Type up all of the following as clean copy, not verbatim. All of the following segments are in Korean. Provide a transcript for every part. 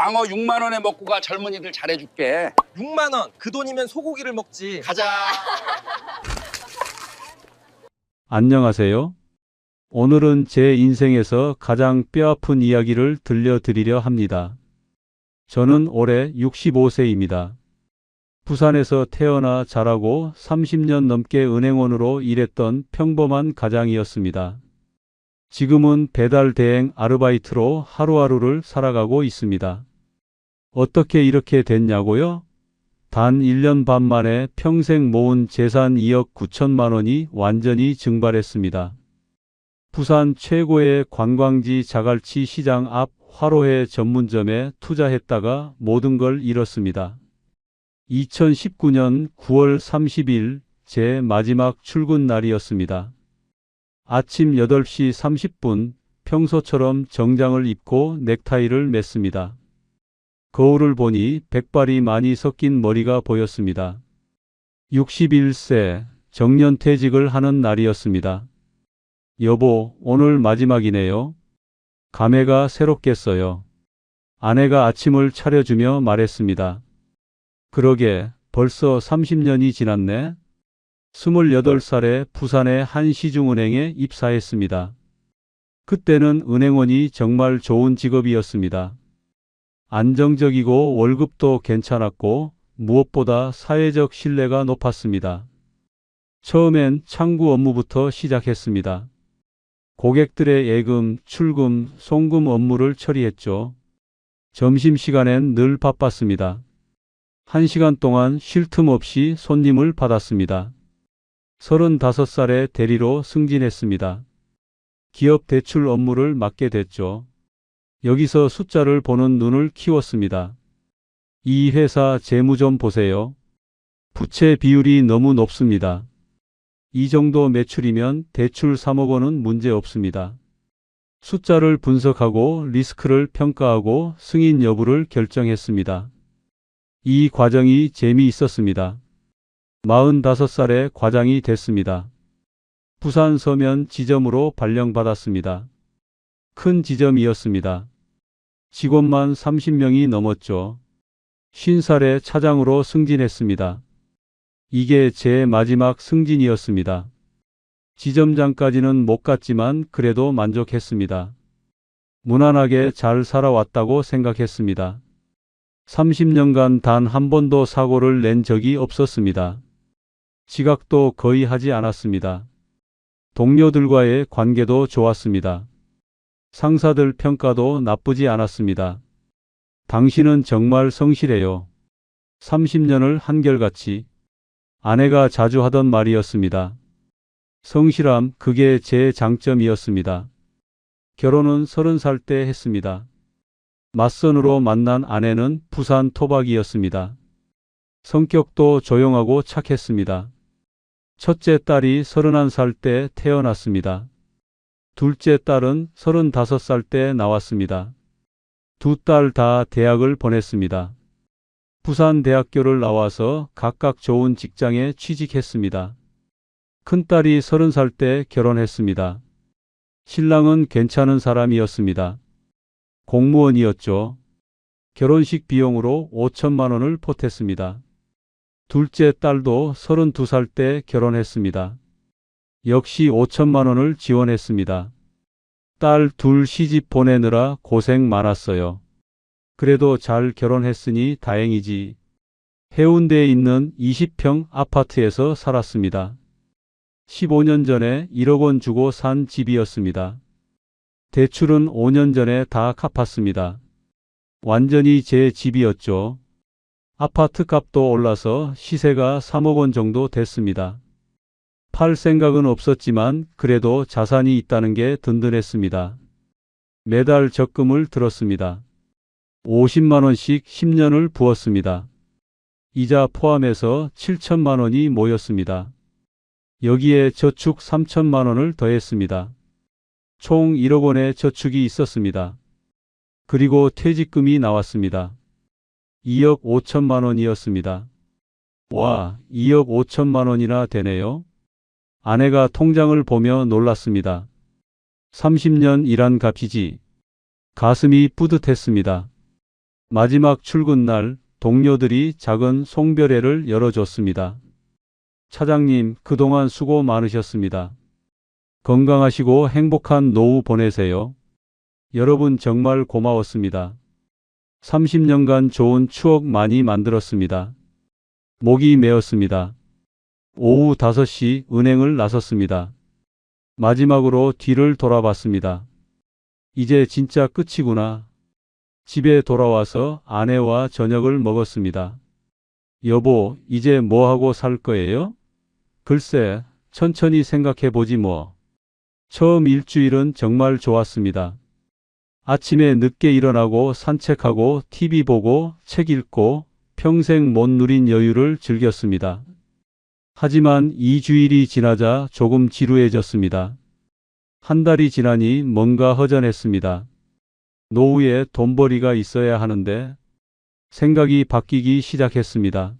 광어 6만 원에 먹고 가. 젊은이들 잘해줄게. 6만 원. 그 돈이면 소고기를 먹지. 가자. 안녕하세요. 오늘은 제 인생에서 가장 뼈아픈 이야기를 들려드리려 합니다. 저는 올해 65세입니다. 부산에서 태어나 자라고 30년 넘게 은행원으로 일했던 평범한 가장이었습니다. 지금은 배달 대행 아르바이트로 하루하루를 살아가고 있습니다. 어떻게 이렇게 됐냐고요? 단 1년 반 만에 평생 모은 재산 2억 9천만 원이 완전히 증발했습니다. 부산 최고의 관광지 자갈치 시장 앞 화로회 전문점에 투자했다가 모든 걸 잃었습니다. 2019년 9월 30일 제 마지막 출근 날이었습니다. 아침 8시 30분 평소처럼 정장을 입고 넥타이를 맸습니다. 거울을 보니 백발이 많이 섞인 머리가 보였습니다. 61세 정년퇴직을 하는 날이었습니다. 여보, 오늘 마지막이네요. 감회가 새롭겠어요. 아내가 아침을 차려주며 말했습니다. 그러게 벌써 30년이 지났네. 28살에 부산의 한 시중은행에 입사했습니다. 그때는 은행원이 정말 좋은 직업이었습니다. 안정적이고 월급도 괜찮았고 무엇보다 사회적 신뢰가 높았습니다. 처음엔 창구 업무부터 시작했습니다. 고객들의 예금, 출금, 송금 업무를 처리했죠. 점심시간엔 늘 바빴습니다. 1시간 동안 쉴 틈 없이 손님을 받았습니다. 35살에 대리로 승진했습니다. 기업 대출 업무를 맡게 됐죠. 여기서 숫자를 보는 눈을 키웠습니다. 이 회사 재무 좀 보세요. 부채 비율이 너무 높습니다. 이 정도 매출이면 대출 3억 원은 문제 없습니다. 숫자를 분석하고 리스크를 평가하고 승인 여부를 결정했습니다. 이 과정이 재미있었습니다. 45살에 과장이 됐습니다. 부산 서면 지점으로 발령받았습니다. 큰 지점이었습니다. 직원만 30명이 넘었죠. 50살에 차장으로 승진했습니다. 이게 제 마지막 승진이었습니다. 지점장까지는 못 갔지만 그래도 만족했습니다. 무난하게 잘 살아왔다고 생각했습니다. 30년간 단 한 번도 사고를 낸 적이 없었습니다. 지각도 거의 하지 않았습니다. 동료들과의 관계도 좋았습니다. 상사들 평가도 나쁘지 않았습니다. 당신은 정말 성실해요. 30년을 한결같이. 아내가 자주 하던 말이었습니다. 성실함, 그게 제 장점이었습니다. 결혼은 30살 때 했습니다. 맞선으로 만난 아내는 부산 토박이였습니다. 성격도 조용하고 착했습니다. 첫째 딸이 31살 때 태어났습니다. 둘째 딸은 35살 때 나왔습니다. 두 딸 다 대학을 보냈습니다. 부산대학교를 나와서 각각 좋은 직장에 취직했습니다. 큰딸이 30살 때 결혼했습니다. 신랑은 괜찮은 사람이었습니다. 공무원이었죠. 결혼식 비용으로 5천만 원을 보탰습니다. 둘째 딸도 32살 때 결혼했습니다. 역시 5천만 원을 지원했습니다. 딸 둘 시집 보내느라 고생 많았어요. 그래도 잘 결혼했으니 다행이지. 해운대에 있는 20평 아파트에서 살았습니다. 15년 전에 1억 원 주고 산 집이었습니다. 대출은 5년 전에 다 갚았습니다. 완전히 제 집이었죠. 아파트 값도 올라서 시세가 3억 원 정도 됐습니다. 팔 생각은 없었지만 그래도 자산이 있다는 게 든든했습니다. 매달 적금을 들었습니다. 50만 원씩 10년을 부었습니다. 이자 포함해서 7천만 원이 모였습니다. 여기에 저축 3천만 원을 더했습니다. 총 1억 원의 저축이 있었습니다. 그리고 퇴직금이 나왔습니다. 2억 5천만 원이었습니다. 와, 2억 5천만 원이나 되네요. 아내가 통장을 보며 놀랐습니다. 30년 일한 값이지. 가슴이 뿌듯했습니다. 마지막 출근 날 동료들이 작은 송별회를 열어줬습니다. 차장님, 그동안 수고 많으셨습니다. 건강하시고 행복한 노후 보내세요. 여러분 정말 고마웠습니다. 30년간 좋은 추억 많이 만들었습니다. 목이 메었습니다. 오후 5시 은행을 나섰습니다. 마지막으로 뒤를 돌아봤습니다. 이제 진짜 끝이구나. 집에 돌아와서 아내와 저녁을 먹었습니다. 여보, 이제 뭐 하고 살 거예요? 글쎄, 천천히 생각해 보지 뭐. 처음 일주일은 정말 좋았습니다. 아침에 늦게 일어나고 산책하고 TV 보고 책 읽고 평생 못 누린 여유를 즐겼습니다. 하지만 2주일이 지나자 조금 지루해졌습니다. 한 달이 지나니 뭔가 허전했습니다. 노후에 돈벌이가 있어야 하는데 생각이 바뀌기 시작했습니다.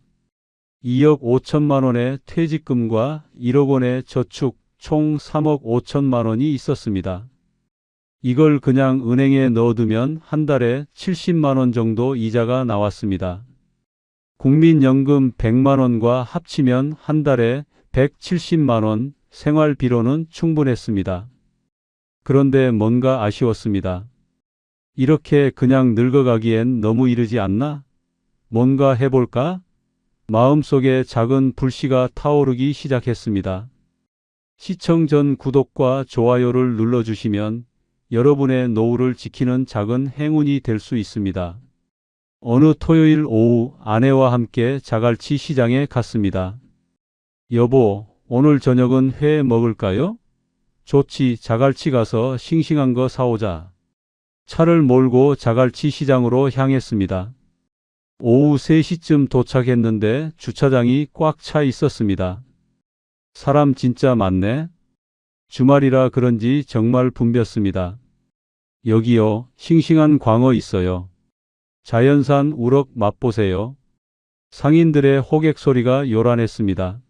2억 5천만 원의 퇴직금과 1억 원의 저축 총 3억 5천만 원이 있었습니다. 이걸 그냥 은행에 넣어두면 한 달에 70만 원 정도 이자가 나왔습니다. 국민연금 100만 원과 합치면 한 달에 170만 원 생활비로는 충분했습니다. 그런데 뭔가 아쉬웠습니다. 이렇게 그냥 늙어가기엔 너무 이르지 않나? 뭔가 해볼까? 마음속에 작은 불씨가 타오르기 시작했습니다. 시청 전 구독과 좋아요를 눌러주시면 여러분의 노후를 지키는 작은 행운이 될 수 있습니다. 어느 토요일 오후 아내와 함께 자갈치 시장에 갔습니다. 여보, 오늘 저녁은 회 먹을까요? 좋지, 자갈치 가서 싱싱한 거 사오자. 차를 몰고 자갈치 시장으로 향했습니다. 오후 3시쯤 도착했는데 주차장이 꽉 차 있었습니다. 사람 진짜 많네. 주말이라 그런지 정말 붐볐습니다. 여기요, 싱싱한 광어 있어요. 자연산 우럭 맛보세요. 상인들의 호객 소리가 요란했습니다.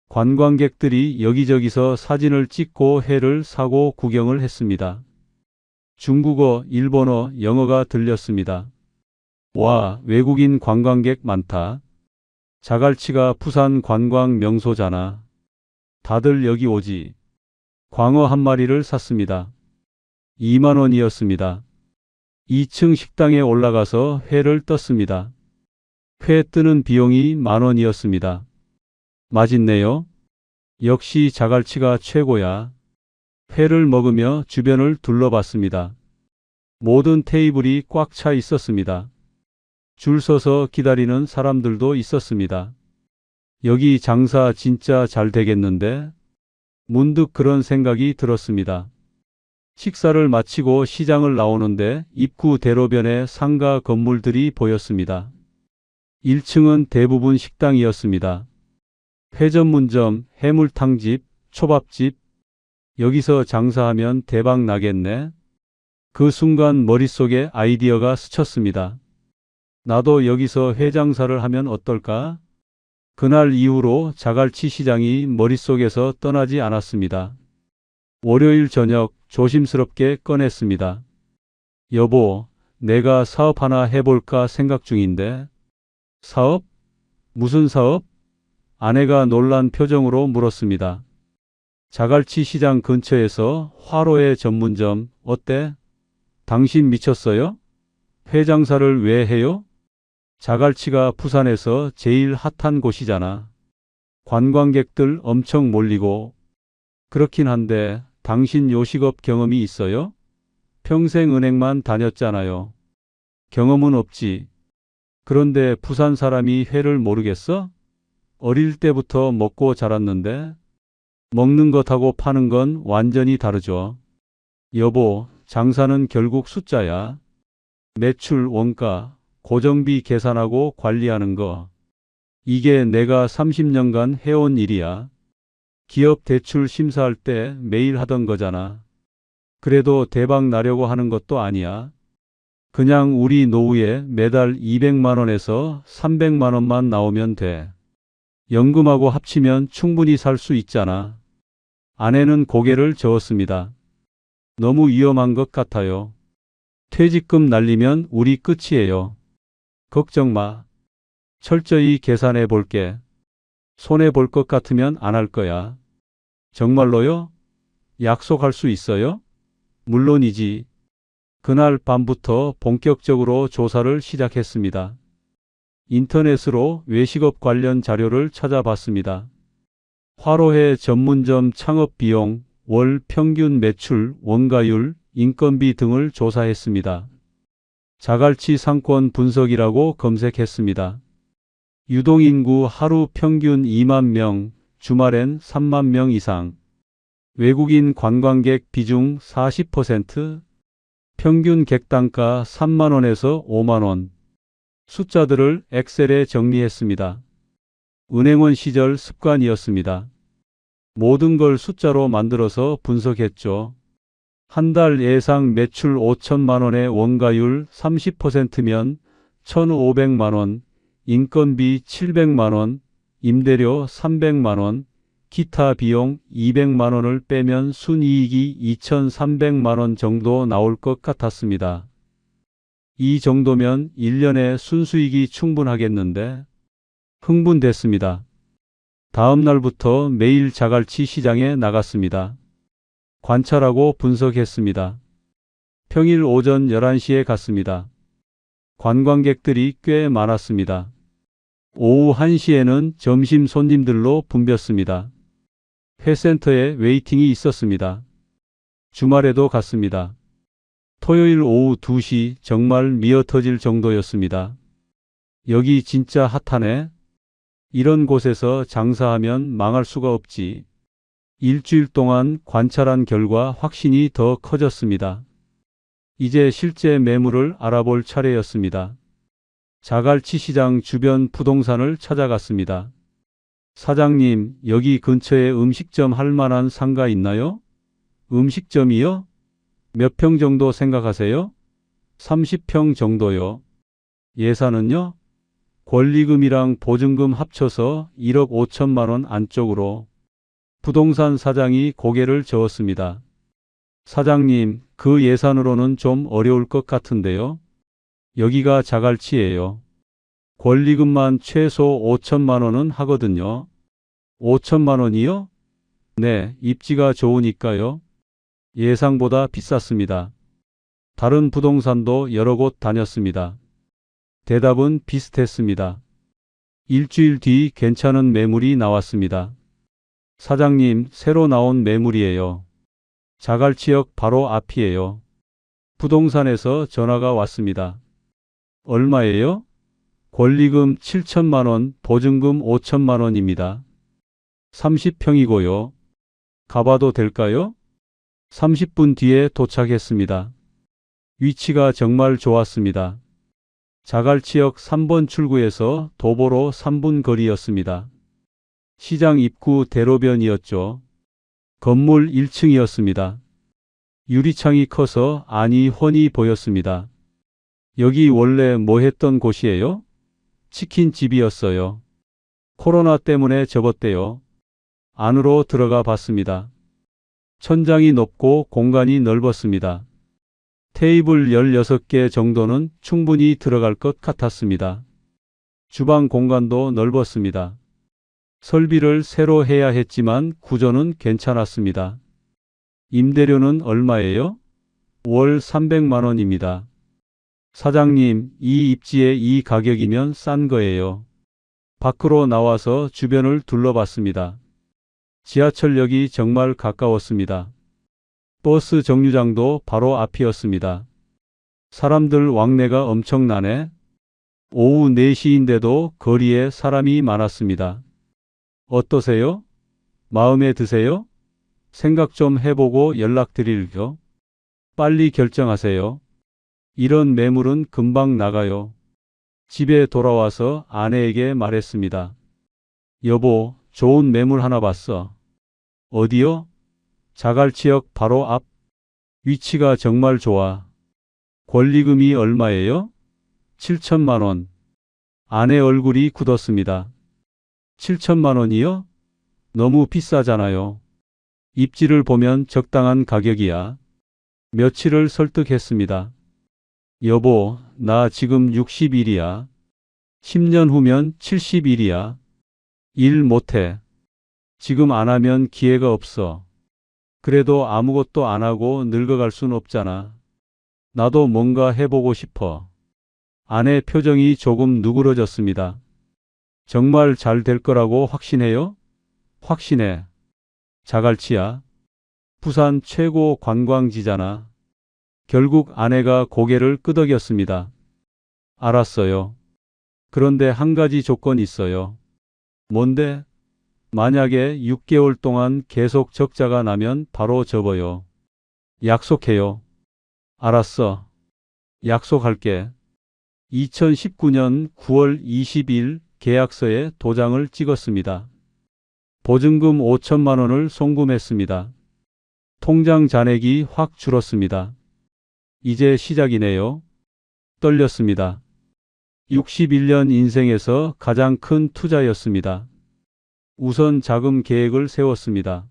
관광객들이 여기저기서 사진을 찍고 회를 사고 구경을 했습니다. 중국어, 일본어, 영어가 들렸습니다. 와, 외국인 관광객 많다. 자갈치가 부산 관광 명소잖아. 다들 여기 오지. 광어 한 마리를 샀습니다. 2만 원이었습니다. 2층 식당에 올라가서 회를 떴습니다. 회 뜨는 비용이 10,000원이었습니다. 맛있네요. 역시 자갈치가 최고야. 회를 먹으며 주변을 둘러봤습니다. 모든 테이블이 꽉 차 있었습니다. 줄 서서 기다리는 사람들도 있었습니다. 여기 장사 진짜 잘 되겠는데? 문득 그런 생각이 들었습니다. 식사를 마치고 시장을 나오는데 입구 대로변에 상가 건물들이 보였습니다. 1층은 대부분 식당이었습니다. 회 전문점, 해물탕집, 초밥집. 여기서 장사하면 대박 나겠네. 그 순간 머릿속에 아이디어가 스쳤습니다. 나도 여기서 회 장사를 하면 어떨까? 그날 이후로 자갈치 시장이 머릿속에서 떠나지 않았습니다. 월요일 저녁 조심스럽게 꺼냈습니다. 여보, 내가 사업 하나 해볼까 생각 중인데. 사업? 무슨 사업? 아내가 놀란 표정으로 물었습니다. 자갈치 시장 근처에서 화로회 전문점 어때? 당신 미쳤어요? 회 장사를 왜 해요? 자갈치가 부산에서 제일 핫한 곳이잖아. 관광객들 엄청 몰리고. 그렇긴 한데 당신 요식업 경험이 있어요? 평생 은행만 다녔잖아요. 경험은 없지. 그런데 부산 사람이 회를 모르겠어? 어릴 때부터 먹고 자랐는데. 먹는 것하고 파는 건 완전히 다르죠. 여보, 장사는 결국 숫자야. 매출, 원가, 고정비 계산하고 관리하는 거. 이게 내가 30년간 해온 일이야. 기업 대출 심사할 때 매일 하던 거잖아. 그래도 대박 나려고 하는 것도 아니야. 그냥 우리 노후에 매달 200만 원에서 300만 원만 나오면 돼. 연금하고 합치면 충분히 살 수 있잖아. 아내는 고개를 저었습니다. 너무 위험한 것 같아요. 퇴직금 날리면 우리 끝이에요. 걱정 마. 철저히 계산해 볼게. 손해 볼 것 같으면 안 할 거야. 정말로요? 약속할 수 있어요? 물론이지. 그날 밤부터 본격적으로 조사를 시작했습니다. 인터넷으로 외식업 관련 자료를 찾아봤습니다. 화로회 전문점 창업 비용, 월 평균 매출, 원가율, 인건비 등을 조사했습니다. 자갈치 상권 분석이라고 검색했습니다. 유동인구 하루 평균 2만 명, 주말엔 3만 명 이상. 외국인 관광객 비중 40%, 평균 객단가 3만 원에서 5만 원. 숫자들을 엑셀에 정리했습니다. 은행원 시절 습관이었습니다. 모든 걸 숫자로 만들어서 분석했죠. 한 달 예상 매출 5천만 원의 원가율 30%면 1,500만 원, 인건비 700만 원, 임대료 300만 원, 기타 비용 200만 원을 빼면 순이익이 2,300만 원 정도 나올 것 같았습니다. 이 정도면 1년에 순수익이 충분하겠는데? 흥분됐습니다. 다음 날부터 매일 자갈치 시장에 나갔습니다. 관찰하고 분석했습니다. 평일 오전 11시에 갔습니다. 관광객들이 꽤 많았습니다. 오후 1시에는 점심 손님들로 붐볐습니다. 회센터에 웨이팅이 있었습니다. 주말에도 갔습니다. 토요일 오후 2시 정말 미어터질 정도였습니다. 여기 진짜 핫하네. 이런 곳에서 장사하면 망할 수가 없지. 일주일 동안 관찰한 결과 확신이 더 커졌습니다. 이제 실제 매물을 알아볼 차례였습니다. 자갈치 시장 주변 부동산을 찾아갔습니다. 사장님, 여기 근처에 음식점 할 만한 상가 있나요? 음식점이요? 몇 평 정도 생각하세요? 30평 정도요. 예산은요? 권리금이랑 보증금 합쳐서 1억 5천만 원 안쪽으로. 부동산 사장이 고개를 저었습니다. 사장님, 그 예산으로는 좀 어려울 것 같은데요. 여기가 자갈치예요. 권리금만 최소 5천만 원은 하거든요. 5천만 원이요? 네, 입지가 좋으니까요. 예상보다 비쌌습니다. 다른 부동산도 여러 곳 다녔습니다. 대답은 비슷했습니다. 일주일 뒤 괜찮은 매물이 나왔습니다. 사장님, 새로 나온 매물이에요. 자갈치역 바로 앞이에요. 부동산에서 전화가 왔습니다. 얼마예요? 권리금 7천만 원, 보증금 5천만 원입니다. 30평이고요. 가봐도 될까요? 30분 뒤에 도착했습니다. 위치가 정말 좋았습니다. 자갈치역 3번 출구에서 도보로 3분 거리였습니다. 시장 입구 대로변이었죠. 건물 1층이었습니다. 유리창이 커서 안이 훤히 보였습니다. 여기 원래 뭐 했던 곳이에요? 치킨집이었어요. 코로나 때문에 접었대요. 안으로 들어가 봤습니다. 천장이 높고 공간이 넓었습니다. 테이블 16개 정도는 충분히 들어갈 것 같았습니다. 주방 공간도 넓었습니다. 설비를 새로 해야 했지만 구조는 괜찮았습니다. 임대료는 얼마예요? 월 300만 원입니다. 사장님, 이 입지에 이 가격이면 싼 거예요. 밖으로 나와서 주변을 둘러봤습니다. 지하철역이 정말 가까웠습니다. 버스 정류장도 바로 앞이었습니다. 사람들 왕래가 엄청나네. 오후 4시인데도 거리에 사람이 많았습니다. 어떠세요? 마음에 드세요? 생각 좀 해보고 연락드릴게요. 빨리 결정하세요. 이런 매물은 금방 나가요. 집에 돌아와서 아내에게 말했습니다. 여보, 좋은 매물 하나 봤어. 어디요? 자갈치역 바로 앞. 위치가 정말 좋아. 권리금이 얼마예요? 7천만 원. 아내 얼굴이 굳었습니다. 7천만 원이요? 너무 비싸잖아요. 입지를 보면 적당한 가격이야. 며칠을 설득했습니다. 여보, 나 지금 60일이야. 10년 후면 70일이야. 일 못해. 지금 안 하면 기회가 없어. 그래도 아무것도 안 하고 늙어갈 순 없잖아. 나도 뭔가 해보고 싶어. 아내 표정이 조금 누그러졌습니다. 정말 잘 될 거라고 확신해요? 확신해. 자갈치야. 부산 최고 관광지잖아. 결국 아내가 고개를 끄덕였습니다. 알았어요. 그런데 한 가지 조건이 있어요. 뭔데? 만약에 6개월 동안 계속 적자가 나면 바로 접어요. 약속해요. 알았어. 약속할게. 2019년 9월 20일 계약서에 도장을 찍었습니다. 보증금 5천만 원을 송금했습니다. 통장 잔액이 확 줄었습니다. 이제 시작이네요. 떨렸습니다. 61년 인생에서 가장 큰 투자였습니다. 우선 자금 계획을 세웠습니다.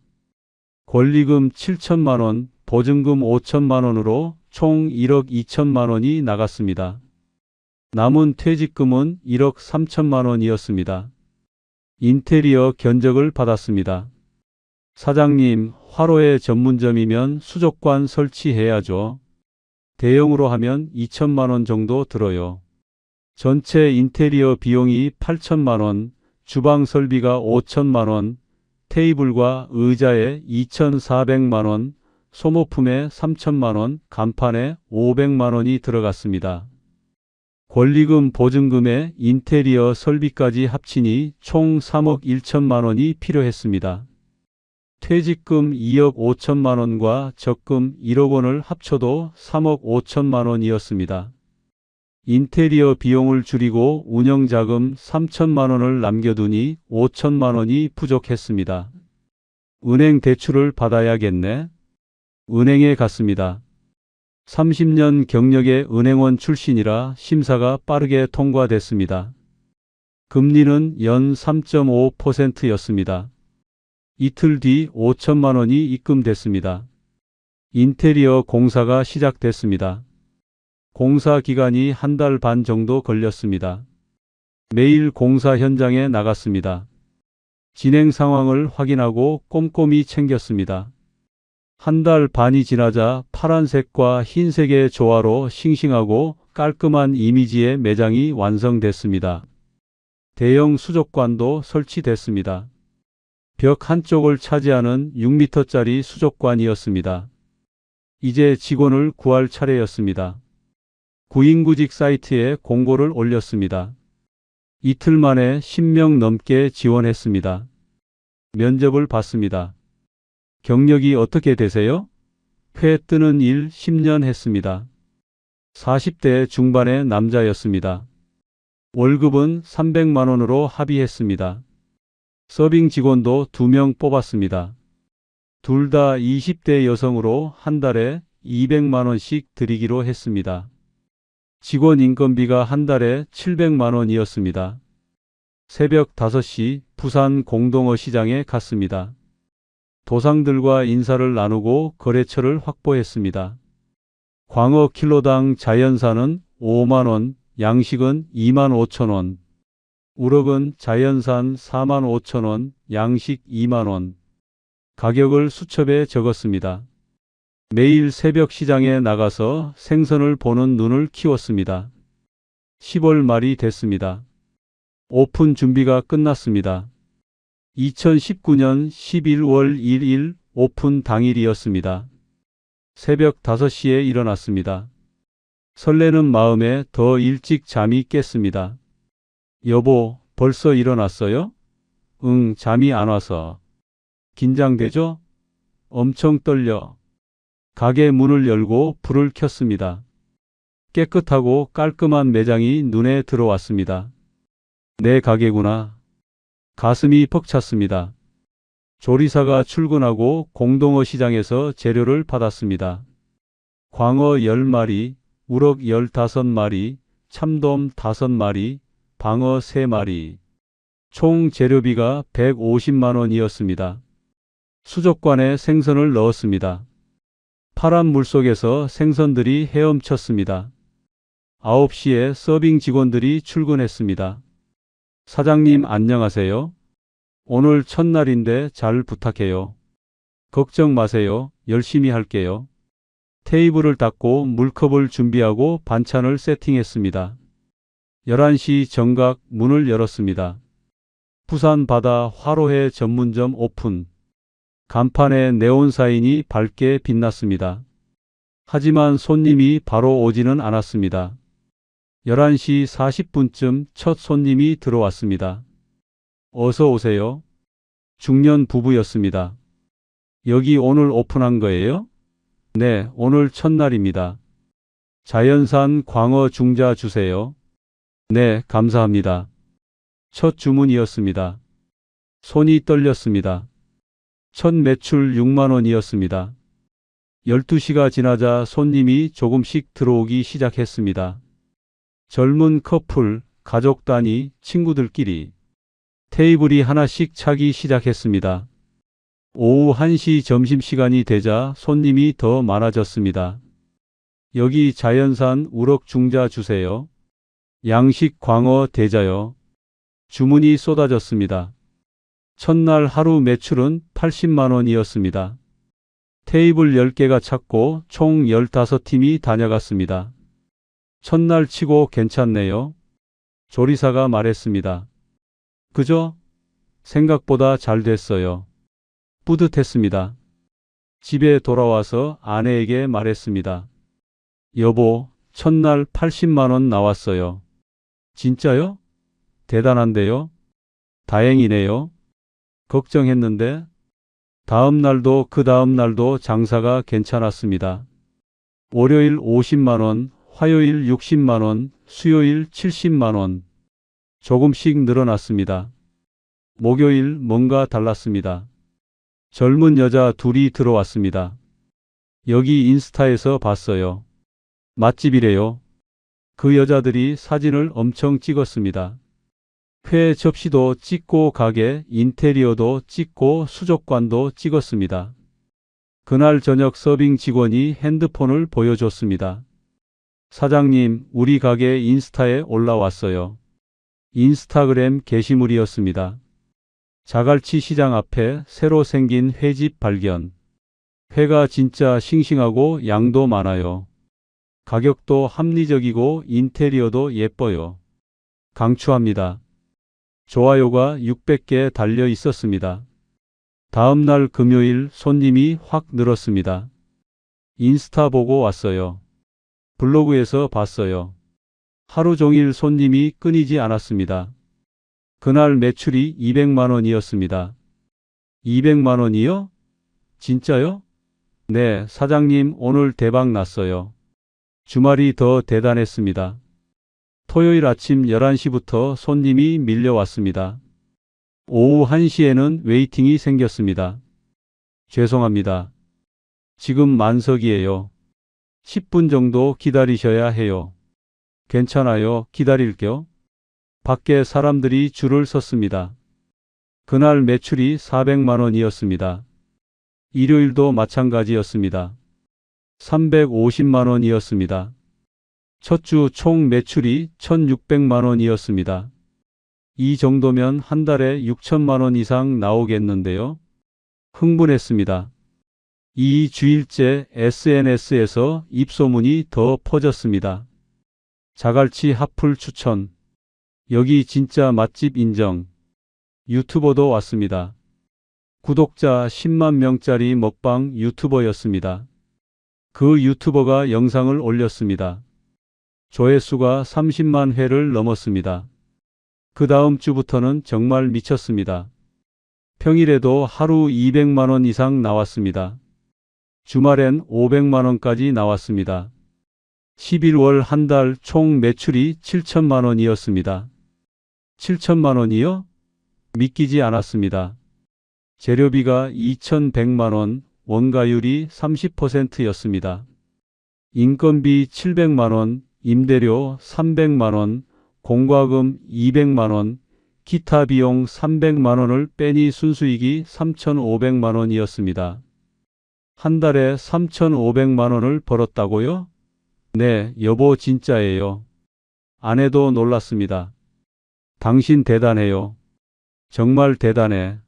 권리금 7천만 원, 보증금 5천만 원으로 총 1억 2천만 원이 나갔습니다. 남은 퇴직금은 1억 3천만 원이었습니다. 인테리어 견적을 받았습니다. 사장님, 화로의 전문점이면 수족관 설치해야죠. 대형으로 하면 2천만 원 정도 들어요. 전체 인테리어 비용이 8천만 원, 주방 설비가 5천만 원, 테이블과 의자에 2,400만 원, 소모품에 3천만 원, 간판에 500만 원이 들어갔습니다. 권리금 보증금에 인테리어 설비까지 합치니 총 3억 1천만 원이 필요했습니다. 퇴직금 2억 5천만 원과 적금 1억 원을 합쳐도 3억 5천만 원이었습니다. 인테리어 비용을 줄이고 운영자금 3천만 원을 남겨두니 5천만 원이 부족했습니다. 은행 대출을 받아야겠네. 은행에 갔습니다. 30년 경력의 은행원 출신이라 심사가 빠르게 통과됐습니다. 금리는 연 3.5%였습니다. 이틀 뒤 5천만 원이 입금됐습니다. 인테리어 공사가 시작됐습니다. 공사 기간이 한 달 반 정도 걸렸습니다. 매일 공사 현장에 나갔습니다. 진행 상황을 확인하고 꼼꼼히 챙겼습니다. 한 달 반이 지나자 파란색과 흰색의 조화로 싱싱하고 깔끔한 이미지의 매장이 완성됐습니다. 대형 수족관도 설치됐습니다. 벽 한쪽을 차지하는 6m짜리 수족관이었습니다. 이제 직원을 구할 차례였습니다. 구인구직 사이트에 공고를 올렸습니다. 이틀 만에 10명 넘게 지원했습니다. 면접을 봤습니다. 경력이 어떻게 되세요? 회 뜨는 일 10년 했습니다. 40대 중반의 남자였습니다. 월급은 300만 원으로 합의했습니다. 서빙 직원도 2명 뽑았습니다. 둘 다 20대 여성으로 한 달에 200만 원씩 드리기로 했습니다. 직원 인건비가 한 달에 700만 원이었습니다. 새벽 5시 부산 공동어 시장에 갔습니다. 도상들과 인사를 나누고 거래처를 확보했습니다. 광어 킬로당 자연산은 5만 원, 양식은 2만 5천 원, 우럭은 자연산 4만 5천 원, 양식 2만 원. 가격을 수첩에 적었습니다. 매일 새벽 시장에 나가서 생선을 보는 눈을 키웠습니다. 10월 말이 됐습니다. 오픈 준비가 끝났습니다. 2019년 11월 1일 오픈 당일이었습니다. 새벽 5시에 일어났습니다. 설레는 마음에 더 일찍 잠이 깼습니다. 여보, 벌써 일어났어요? 응, 잠이 안 와서. 긴장되죠? 엄청 떨려. 가게 문을 열고 불을 켰습니다. 깨끗하고 깔끔한 매장이 눈에 들어왔습니다. 내 가게구나. 가슴이 벅찼습니다. 조리사가 출근하고 공동어 시장에서 재료를 받았습니다. 광어 10마리, 우럭 15마리, 참돔 5마리, 방어 3마리. 총 재료비가 150만 원이었습니다. 수족관에 생선을 넣었습니다. 파란 물속에서 생선들이 헤엄쳤습니다. 9시에 서빙 직원들이 출근했습니다. 사장님 안녕하세요. 오늘 첫날인데 잘 부탁해요. 걱정 마세요. 열심히 할게요. 테이블을 닦고 물컵을 준비하고 반찬을 세팅했습니다. 11시 정각 문을 열었습니다. 부산 바다 화로회 전문점 오픈. 간판에 네온 사인이 밝게 빛났습니다. 하지만 손님이 바로 오지는 않았습니다. 11시 40분쯤 첫 손님이 들어왔습니다. 어서 오세요. 중년 부부였습니다. 여기 오늘 오픈한 거예요? 네, 오늘 첫날입니다. 자연산 광어 중자 주세요. 네, 감사합니다. 첫 주문이었습니다. 손이 떨렸습니다. 첫 매출 6만 원이었습니다. 12시가 지나자 손님이 조금씩 들어오기 시작했습니다. 젊은 커플, 가족 단위, 친구들끼리 테이블이 하나씩 차기 시작했습니다. 오후 1시 점심시간이 되자 손님이 더 많아졌습니다. 여기 자연산 우럭 중자 주세요. 양식 광어 대자요. 주문이 쏟아졌습니다. 첫날 하루 매출은 80만 원이었습니다. 테이블 10개가 찼고 총 15팀이 다녀갔습니다. 첫날 치고 괜찮네요. 조리사가 말했습니다. 그죠? 생각보다 잘 됐어요. 뿌듯했습니다. 집에 돌아와서 아내에게 말했습니다. 여보, 첫날 80만 원 나왔어요. 진짜요? 대단한데요? 다행이네요. 걱정했는데 다음 날도 그 다음 날도 장사가 괜찮았습니다. 월요일 50만 원, 화요일 60만 원, 수요일 70만 원. 조금씩 늘어났습니다. 목요일 뭔가 달랐습니다. 젊은 여자 둘이 들어왔습니다. 여기 인스타에서 봤어요. 맛집이래요. 그 여자들이 사진을 엄청 찍었습니다. 회 접시도 찍고 가게 인테리어도 찍고 수족관도 찍었습니다. 그날 저녁 서빙 직원이 핸드폰을 보여줬습니다. 사장님, 우리 가게 인스타에 올라왔어요. 인스타그램 게시물이었습니다. 자갈치 시장 앞에 새로 생긴 회집 발견. 회가 진짜 싱싱하고 양도 많아요. 가격도 합리적이고 인테리어도 예뻐요. 강추합니다. 좋아요가 600개 달려 있었습니다. 다음 날 금요일 손님이 확 늘었습니다. 인스타 보고 왔어요. 블로그에서 봤어요. 하루 종일 손님이 끊이지 않았습니다. 그날 매출이 200만 원이었습니다. 200만 원이요? 진짜요? 네, 사장님 오늘 대박 났어요. 주말이 더 대단했습니다. 토요일 아침 11시부터 손님이 밀려왔습니다. 오후 1시에는 웨이팅이 생겼습니다. 죄송합니다. 지금 만석이에요. 10분 정도 기다리셔야 해요. 괜찮아요. 기다릴게요. 밖에 사람들이 줄을 섰습니다. 그날 매출이 400만 원이었습니다. 일요일도 마찬가지였습니다. 350만 원이었습니다. 첫 주 총 매출이 1600만 원이었습니다. 이 정도면 한 달에 6천만 원 이상 나오겠는데요. 흥분했습니다. 이 주일째 SNS에서 입소문이 더 퍼졌습니다. 자갈치 핫플 추천. 여기 진짜 맛집 인정. 유튜버도 왔습니다. 구독자 10만 명짜리 먹방 유튜버였습니다. 그 유튜버가 영상을 올렸습니다. 조회수가 30만 회를 넘었습니다. 그 다음 주부터는 정말 미쳤습니다. 평일에도 하루 200만 원 이상 나왔습니다. 주말엔 500만 원까지 나왔습니다. 11월 한 달 총 매출이 7천만 원이었습니다. 7천만 원이요? 믿기지 않았습니다. 재료비가 2,100만 원, 원가율이 30%였습니다. 인건비 700만 원, 임대료 300만 원, 공과금 200만 원, 기타 비용 300만 원을 빼니 순수익이 3,500만 원이었습니다. 한 달에 3,500만 원을 벌었다고요? 네, 여보 진짜예요. 아내도 놀랐습니다. 당신 대단해요. 정말 대단해.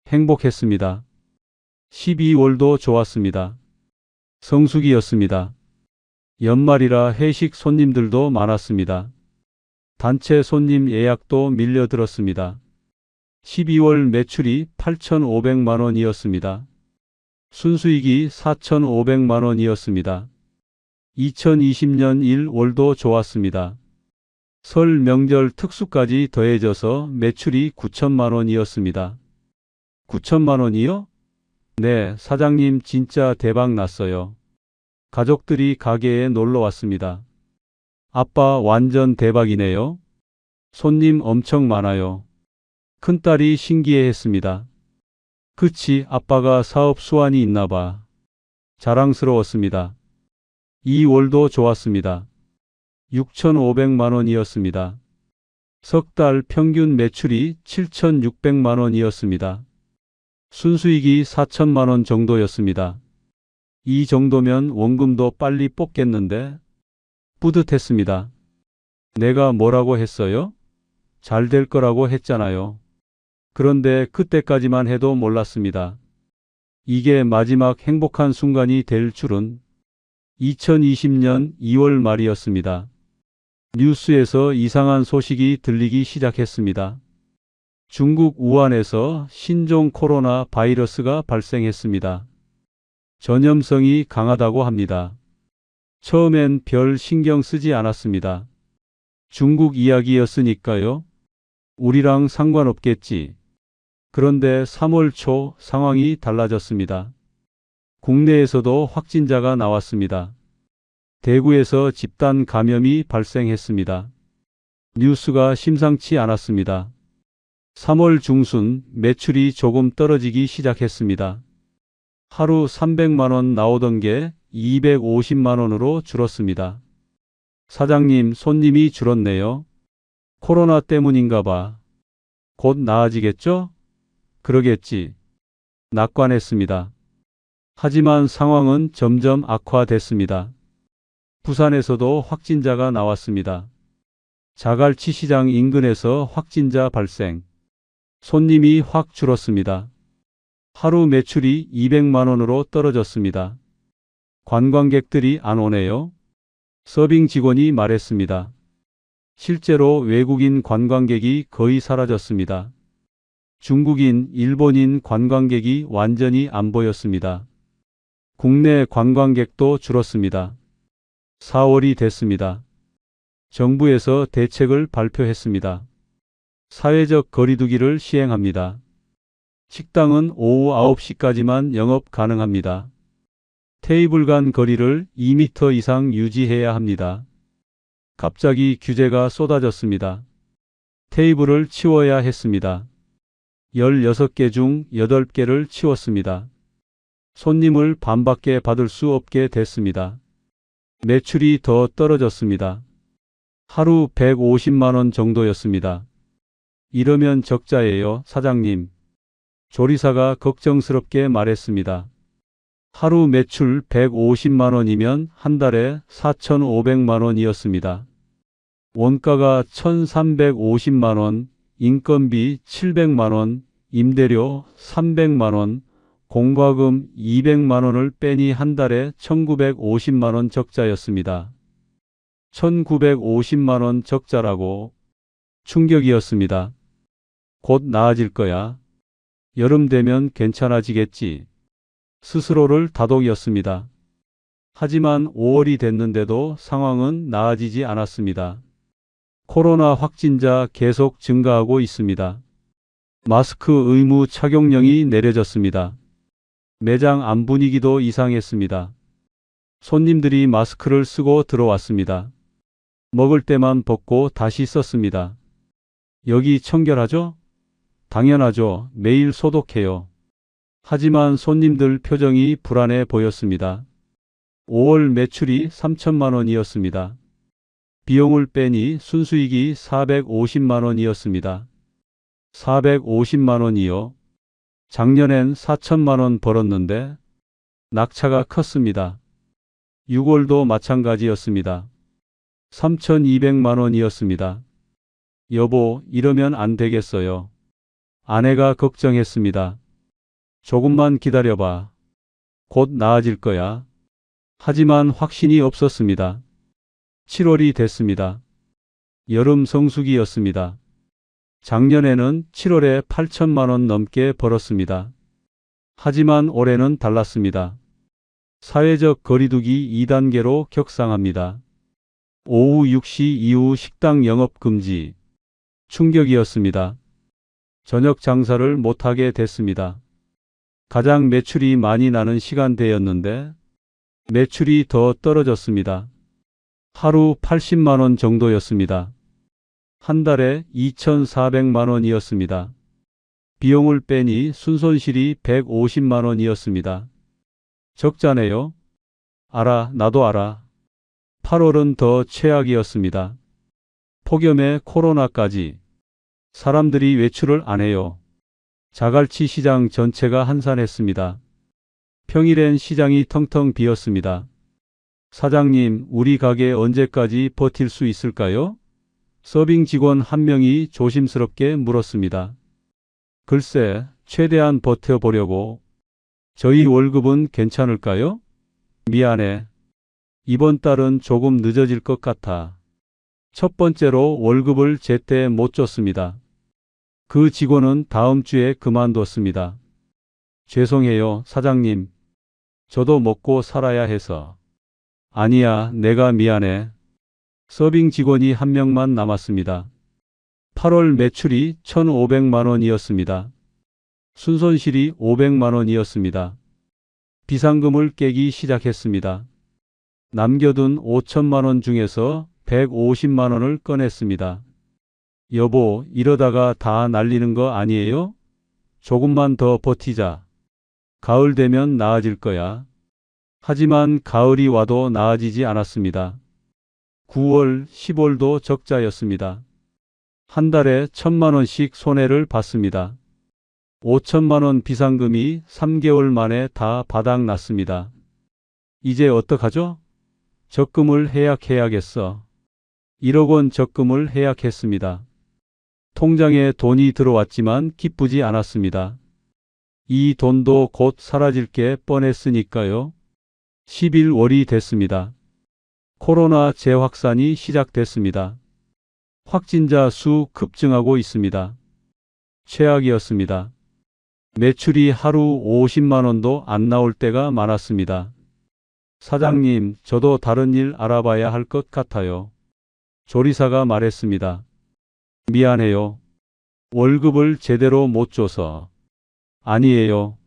행복했습니다. 12월도 좋았습니다. 성수기였습니다. 연말이라 회식 손님들도 많았습니다. 단체 손님 예약도 밀려들었습니다. 12월 매출이 8,500만 원이었습니다. 순수익이 4,500만 원이었습니다. 2020년 1월도 좋았습니다. 설 명절 특수까지 더해져서 매출이 9천만 원이었습니다. 9천만 원이요? 네, 사장님 진짜 대박 났어요. 가족들이 가게에 놀러 왔습니다. 아빠 완전 대박이네요. 손님 엄청 많아요. 큰딸이 신기해했습니다. 그치, 아빠가 사업 수완이 있나 봐. 자랑스러웠습니다. 2월도 좋았습니다. 6,500만 원이었습니다. 석 달 평균 매출이 7,600만 원이었습니다. 순수익이 4천만 원 정도였습니다. 이 정도면 원금도 빨리 뽑겠는데? 뿌듯했습니다. 내가 뭐라고 했어요? 잘 될 거라고 했잖아요. 그런데 그때까지만 해도 몰랐습니다. 이게 마지막 행복한 순간이 될 줄은. 2020년 2월 말이었습니다. 뉴스에서 이상한 소식이 들리기 시작했습니다. 중국 우한에서 신종 코로나 바이러스가 발생했습니다. 전염성이 강하다고 합니다. 처음엔 별 신경 쓰지 않았습니다. 중국 이야기였으니까요. 우리랑 상관없겠지. 그런데 3월 초 상황이 달라졌습니다. 국내에서도 확진자가 나왔습니다. 대구에서 집단 감염이 발생했습니다. 뉴스가 심상치 않았습니다. 3월 중순 매출이 조금 떨어지기 시작했습니다. 하루 300만 원 나오던 게 250만 원으로 줄었습니다. 사장님, 손님이 줄었네요. 코로나 때문인가 봐. 곧 나아지겠죠? 그러겠지. 낙관했습니다. 하지만 상황은 점점 악화됐습니다. 부산에서도 확진자가 나왔습니다. 자갈치 시장 인근에서 확진자 발생. 손님이 확 줄었습니다. 하루 매출이 200만 원으로 떨어졌습니다. 관광객들이 안 오네요. 서빙 직원이 말했습니다. 실제로 외국인 관광객이 거의 사라졌습니다. 중국인, 일본인 관광객이 완전히 안 보였습니다. 국내 관광객도 줄었습니다. 4월이 됐습니다. 정부에서 대책을 발표했습니다. 사회적 거리두기를 시행합니다. 식당은 오후 9시까지만 영업 가능합니다. 테이블 간 거리를 2m 이상 유지해야 합니다. 갑자기 규제가 쏟아졌습니다. 테이블을 치워야 했습니다. 16개 중 8개를 치웠습니다. 손님을 반밖에 받을 수 없게 됐습니다. 매출이 더 떨어졌습니다. 하루 150만 원 정도였습니다. 이러면 적자예요, 사장님. 조리사가 걱정스럽게 말했습니다. 하루 매출 150만 원이면 한 달에 4,500만 원이었습니다. 원가가 1,350만 원, 인건비 700만 원, 임대료 300만 원, 공과금 200만 원을 빼니 한 달에 1,950만 원 적자였습니다. 1,950만 원 적자라고. 충격이었습니다. 곧 나아질 거야. 여름 되면 괜찮아지겠지. 스스로를 다독였습니다. 하지만 5월이 됐는데도 상황은 나아지지 않았습니다. 코로나 확진자 계속 증가하고 있습니다. 마스크 의무 착용령이 내려졌습니다. 매장 안 분위기도 이상했습니다. 손님들이 마스크를 쓰고 들어왔습니다. 먹을 때만 벗고 다시 썼습니다. 여기 청결하죠? 당연하죠. 매일 소독해요. 하지만 손님들 표정이 불안해 보였습니다. 5월 매출이 3천만 원이었습니다. 비용을 빼니 순수익이 450만 원이었습니다. 450만 원이요? 작년엔 4천만 원 벌었는데 낙차가 컸습니다. 6월도 마찬가지였습니다. 3,200만 원이었습니다. 여보, 이러면 안 되겠어요. 아내가 걱정했습니다. 조금만 기다려봐. 곧 나아질 거야. 하지만 확신이 없었습니다. 7월이 됐습니다. 여름 성수기였습니다. 작년에는 7월에 8천만 원 넘게 벌었습니다. 하지만 올해는 달랐습니다. 사회적 거리두기 2단계로 격상합니다. 오후 6시 이후 식당 영업 금지. 충격이었습니다. 저녁 장사를 못하게 됐습니다. 가장 매출이 많이 나는 시간대였는데 매출이 더 떨어졌습니다. 하루 80만 원 정도였습니다. 한 달에 2,400만 원이었습니다. 비용을 빼니 순손실이 150만 원이었습니다. 적자네요. 알아, 나도 알아. 8월은 더 최악이었습니다. 폭염에 코로나까지. 사람들이 외출을 안 해요. 자갈치 시장 전체가 한산했습니다. 평일엔 시장이 텅텅 비었습니다. 사장님, 우리 가게 언제까지 버틸 수 있을까요? 서빙 직원 한 명이 조심스럽게 물었습니다. 글쎄, 최대한 버텨보려고. 저희 월급은 괜찮을까요? 미안해. 이번 달은 조금 늦어질 것 같아. 첫 번째로 월급을 제때 못 줬습니다. 그 직원은 다음 주에 그만뒀습니다. 죄송해요, 사장님. 저도 먹고 살아야 해서. 아니야, 내가 미안해. 서빙 직원이 한 명만 남았습니다. 8월 매출이 1,500만 원이었습니다. 순손실이 500만 원이었습니다. 비상금을 깨기 시작했습니다. 남겨둔 5천만 원 중에서 150만 원을 꺼냈습니다. 여보, 이러다가 다 날리는 거 아니에요? 조금만 더 버티자. 가을 되면 나아질 거야. 하지만 가을이 와도 나아지지 않았습니다. 9월, 10월도 적자였습니다. 한 달에 1,000만 원씩 손해를 봤습니다. 5천만 원 비상금이 3개월 만에 다 바닥났습니다. 이제 어떡하죠? 적금을 해약해야겠어. 1억 원 적금을 해약했습니다. 통장에 돈이 들어왔지만 기쁘지 않았습니다. 이 돈도 곧 사라질 게 뻔했으니까요. 11월이 됐습니다. 코로나 재확산이 시작됐습니다. 확진자 수 급증하고 있습니다. 최악이었습니다. 매출이 하루 50만 원도 안 나올 때가 많았습니다. 사장님, 저도 다른 일 알아봐야 할 것 같아요. 조리사가 말했습니다. 미안해요. 월급을 제대로 못 줘서. 아니에요.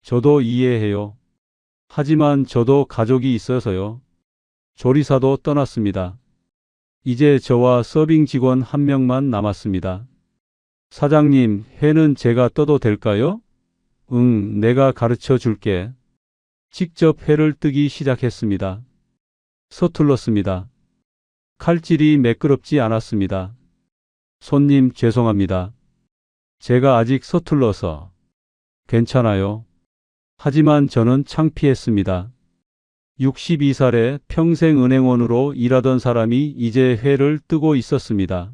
저도 이해해요. 하지만 저도 가족이 있어서요. 조리사도 떠났습니다. 이제 저와 서빙 직원 한 명만 남았습니다. 사장님, 회는 제가 떠도 될까요? 응, 내가 가르쳐 줄게. 직접 회를 뜨기 시작했습니다. 서툴렀습니다. 칼질이 매끄럽지 않았습니다. 손님, 죄송합니다. 제가 아직 서툴러서. 괜찮아요. 하지만 저는 창피했습니다. 62살에 평생 은행원으로 일하던 사람이 이제 회를 뜨고 있었습니다.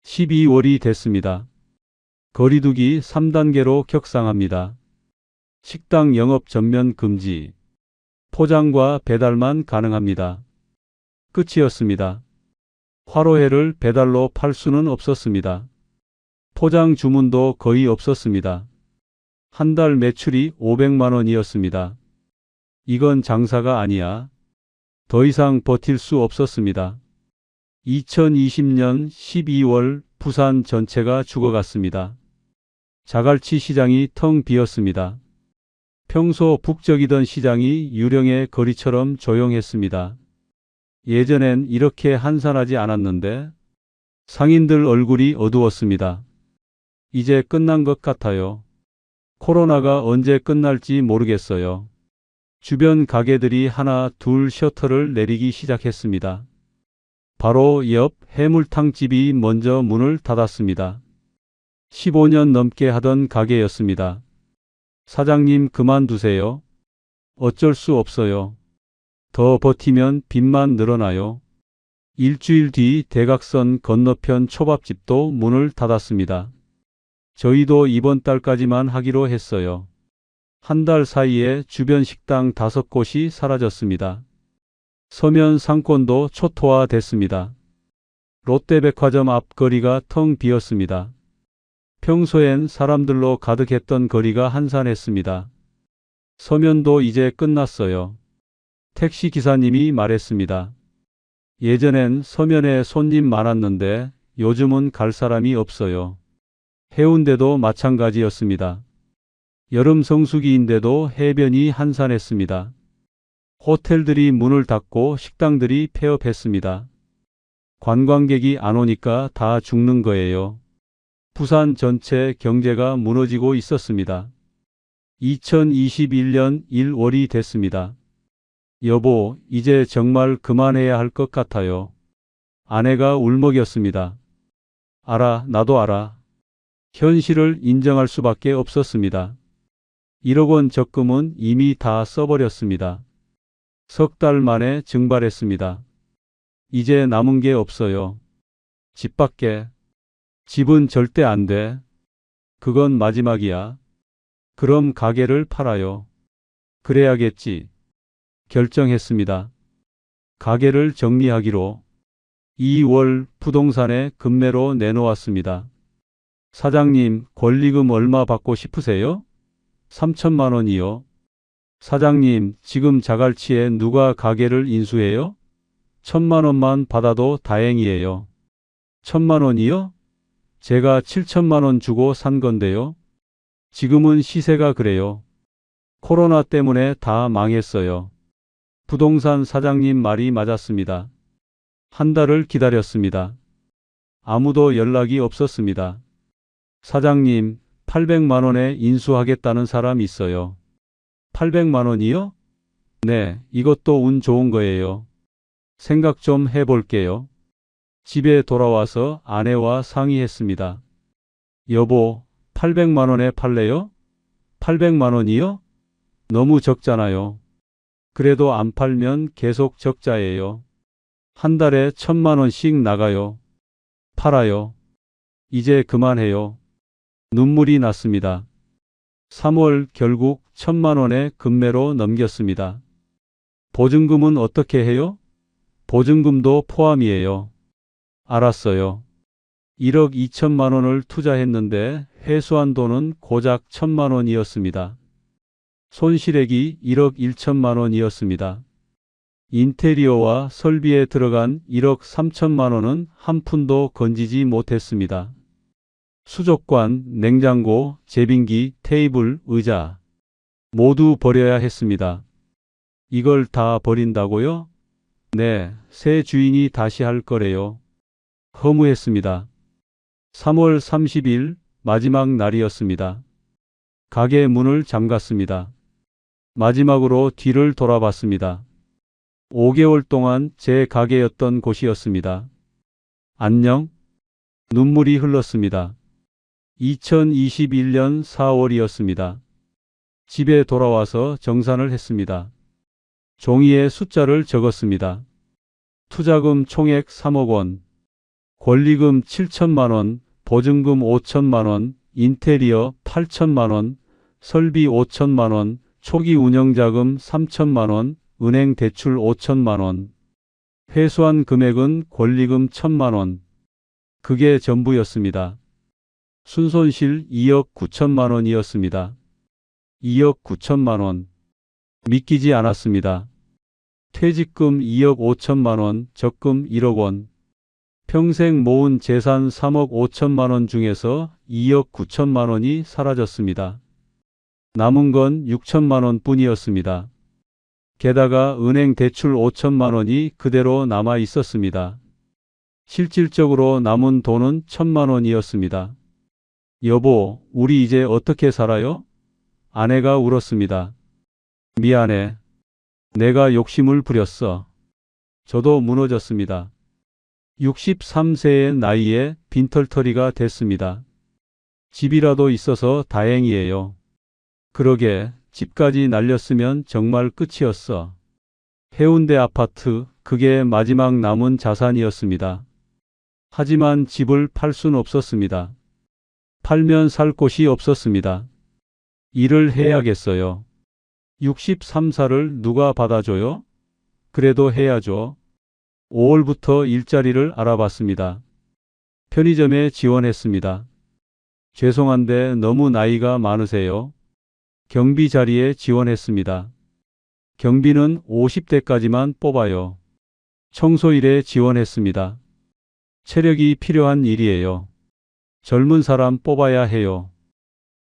12월이 됐습니다. 거리두기 3단계로 격상합니다. 식당 영업 전면 금지. 포장과 배달만 가능합니다. 끝이었습니다. 화로회를 배달로 팔 수는 없었습니다. 포장 주문도 거의 없었습니다. 한 달 매출이 500만 원이었습니다. 이건 장사가 아니야. 더 이상 버틸 수 없었습니다. 2020년 12월 부산 전체가 죽어갔습니다. 자갈치 시장이 텅 비었습니다. 평소 북적이던 시장이 유령의 거리처럼 조용했습니다. 예전엔 이렇게 한산하지 않았는데 상인들 얼굴이 어두웠습니다. 이제 끝난 것 같아요. 코로나가 언제 끝날지 모르겠어요. 주변 가게들이 하나 둘 셔터를 내리기 시작했습니다. 바로 옆 해물탕집이 먼저 문을 닫았습니다. 15년 넘게 하던 가게였습니다. 사장님, 그만두세요. 어쩔 수 없어요. 더 버티면 빚만 늘어나요. 일주일 뒤 대각선 건너편 초밥집도 문을 닫았습니다. 저희도 이번 달까지만 하기로 했어요. 한 달 사이에 주변 식당 5곳이 사라졌습니다. 서면 상권도 초토화됐습니다. 롯데백화점 앞 거리가 텅 비었습니다. 평소엔 사람들로 가득했던 거리가 한산했습니다. 서면도 이제 끝났어요. 택시 기사님이 말했습니다. 예전엔 서면에 손님 많았는데 요즘은 갈 사람이 없어요. 해운대도 마찬가지였습니다. 여름 성수기인데도 해변이 한산했습니다. 호텔들이 문을 닫고 식당들이 폐업했습니다. 관광객이 안 오니까 다 죽는 거예요. 부산 전체 경제가 무너지고 있었습니다. 2021년 1월이 됐습니다. 여보, 이제 정말 그만해야 할 것 같아요. 아내가 울먹였습니다. 알아, 나도 알아. 현실을 인정할 수밖에 없었습니다. 1억 원 적금은 이미 다 써버렸습니다. 석 달 만에 증발했습니다. 이제 남은 게 없어요. 집밖에. 집은 절대 안 돼. 그건 마지막이야. 그럼 가게를 팔아요. 그래야겠지. 결정했습니다. 가게를 정리하기로. 2월 부동산에 급매로 내놓았습니다. 사장님, 권리금 얼마 받고 싶으세요? 3천만 원이요. 사장님, 지금 자갈치에 누가 가게를 인수해요? 1,000만 원만 받아도 다행이에요. 1,000만 원이요? 제가 7천만 원 주고 산 건데요. 지금은 시세가 그래요. 코로나 때문에 다 망했어요. 부동산 사장님 말이 맞았습니다. 한 달을 기다렸습니다. 아무도 연락이 없었습니다. 사장님, 800만 원에 인수하겠다는 사람 있어요. 800만 원이요? 네, 이것도 운 좋은 거예요. 생각 좀 해볼게요. 집에 돌아와서 아내와 상의했습니다. 여보, 800만 원에 팔래요? 800만 원이요? 너무 적잖아요. 그래도 안 팔면 계속 적자예요. 한 달에 1,000만 원씩 나가요. 팔아요. 이제 그만해요. 눈물이 났습니다. 3월 결국 1,000만 원의 급매로 넘겼습니다. 보증금은 어떻게 해요? 보증금도 포함이에요. 알았어요. 1억 2천만 원을 투자했는데 회수한 돈은 고작 1,000만 원이었습니다. 손실액이 1억 1천만 원이었습니다. 인테리어와 설비에 들어간 1억 3천만 원은 한 푼도 건지지 못했습니다. 수족관, 냉장고, 제빙기, 테이블, 의자 모두 버려야 했습니다. 이걸 다 버린다고요? 네, 새 주인이 다시 할 거래요. 허무했습니다. 3월 30일 마지막 날이었습니다. 가게 문을 잠갔습니다. 마지막으로 뒤를 돌아봤습니다. 5개월 동안 제 가게였던 곳이었습니다. 안녕? 눈물이 흘렀습니다. 2021년 4월이었습니다. 집에 돌아와서 정산을 했습니다. 종이에 숫자를 적었습니다. 투자금 총액 3억 원, 권리금 7천만 원, 보증금 5천만 원, 인테리어 8천만 원, 설비 5천만 원, 초기 운영자금 3천만 원, 은행 대출 5천만 원. 회수한 금액은 권리금 1,000만 원. 그게 전부였습니다. 순손실 2억 9천만 원이었습니다. 2억 9천만 원. 믿기지 않았습니다. 퇴직금 2억 5천만 원, 적금 1억 원. 평생 모은 재산 3억 5천만 원 중에서 2억 9천만 원이 사라졌습니다. 남은 건 6천만 원 뿐이었습니다. 게다가 은행 대출 5천만 원이 그대로 남아 있었습니다. 실질적으로 남은 돈은 1,000만 원이었습니다. 여보, 우리 이제 어떻게 살아요? 아내가 울었습니다. 미안해. 내가 욕심을 부렸어. 저도 무너졌습니다. 63세의 나이에 빈털터리가 됐습니다. 집이라도 있어서 다행이에요. 그러게 집까지 날렸으면 정말 끝이었어. 해운대 아파트 그게 마지막 남은 자산이었습니다. 하지만 집을 팔 순 없었습니다. 팔면 살 곳이 없었습니다. 일을 해야겠어요. 63살을 누가 받아줘요? 그래도 해야죠. 5월부터 일자리를 알아봤습니다. 편의점에 지원했습니다. 죄송한데 너무 나이가 많으세요. 경비 자리에 지원했습니다. 경비는 50대까지만 뽑아요. 청소일에 지원했습니다. 체력이 필요한 일이에요. 젊은 사람 뽑아야 해요.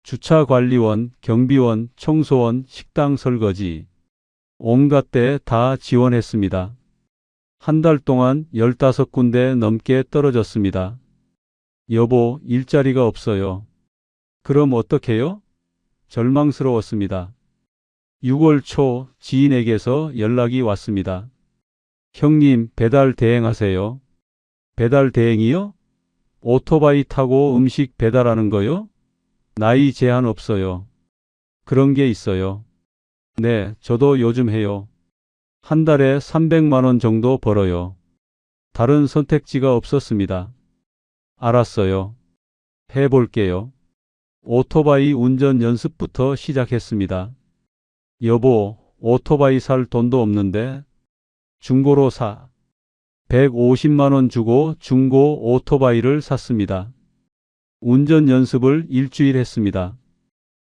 주차관리원, 경비원, 청소원, 식당 설거지. 온갖 데 다 지원했습니다. 한 달 동안 15군데 넘게 떨어졌습니다. 여보, 일자리가 없어요. 그럼 어떡해요? 절망스러웠습니다. 6월 초 지인에게서 연락이 왔습니다. 형님, 배달 대행하세요? 배달 대행이요? 오토바이 타고 음식 배달하는 거요? 나이 제한 없어요. 그런 게 있어요. 네, 저도 요즘 해요. 한 달에 300만 원 정도 벌어요. 다른 선택지가 없었습니다. 알았어요. 해볼게요. 오토바이 운전 연습부터 시작했습니다. 여보, 오토바이 살 돈도 없는데 중고로 사. 150만 원 주고 중고 오토바이를 샀습니다. 운전 연습을 일주일 했습니다.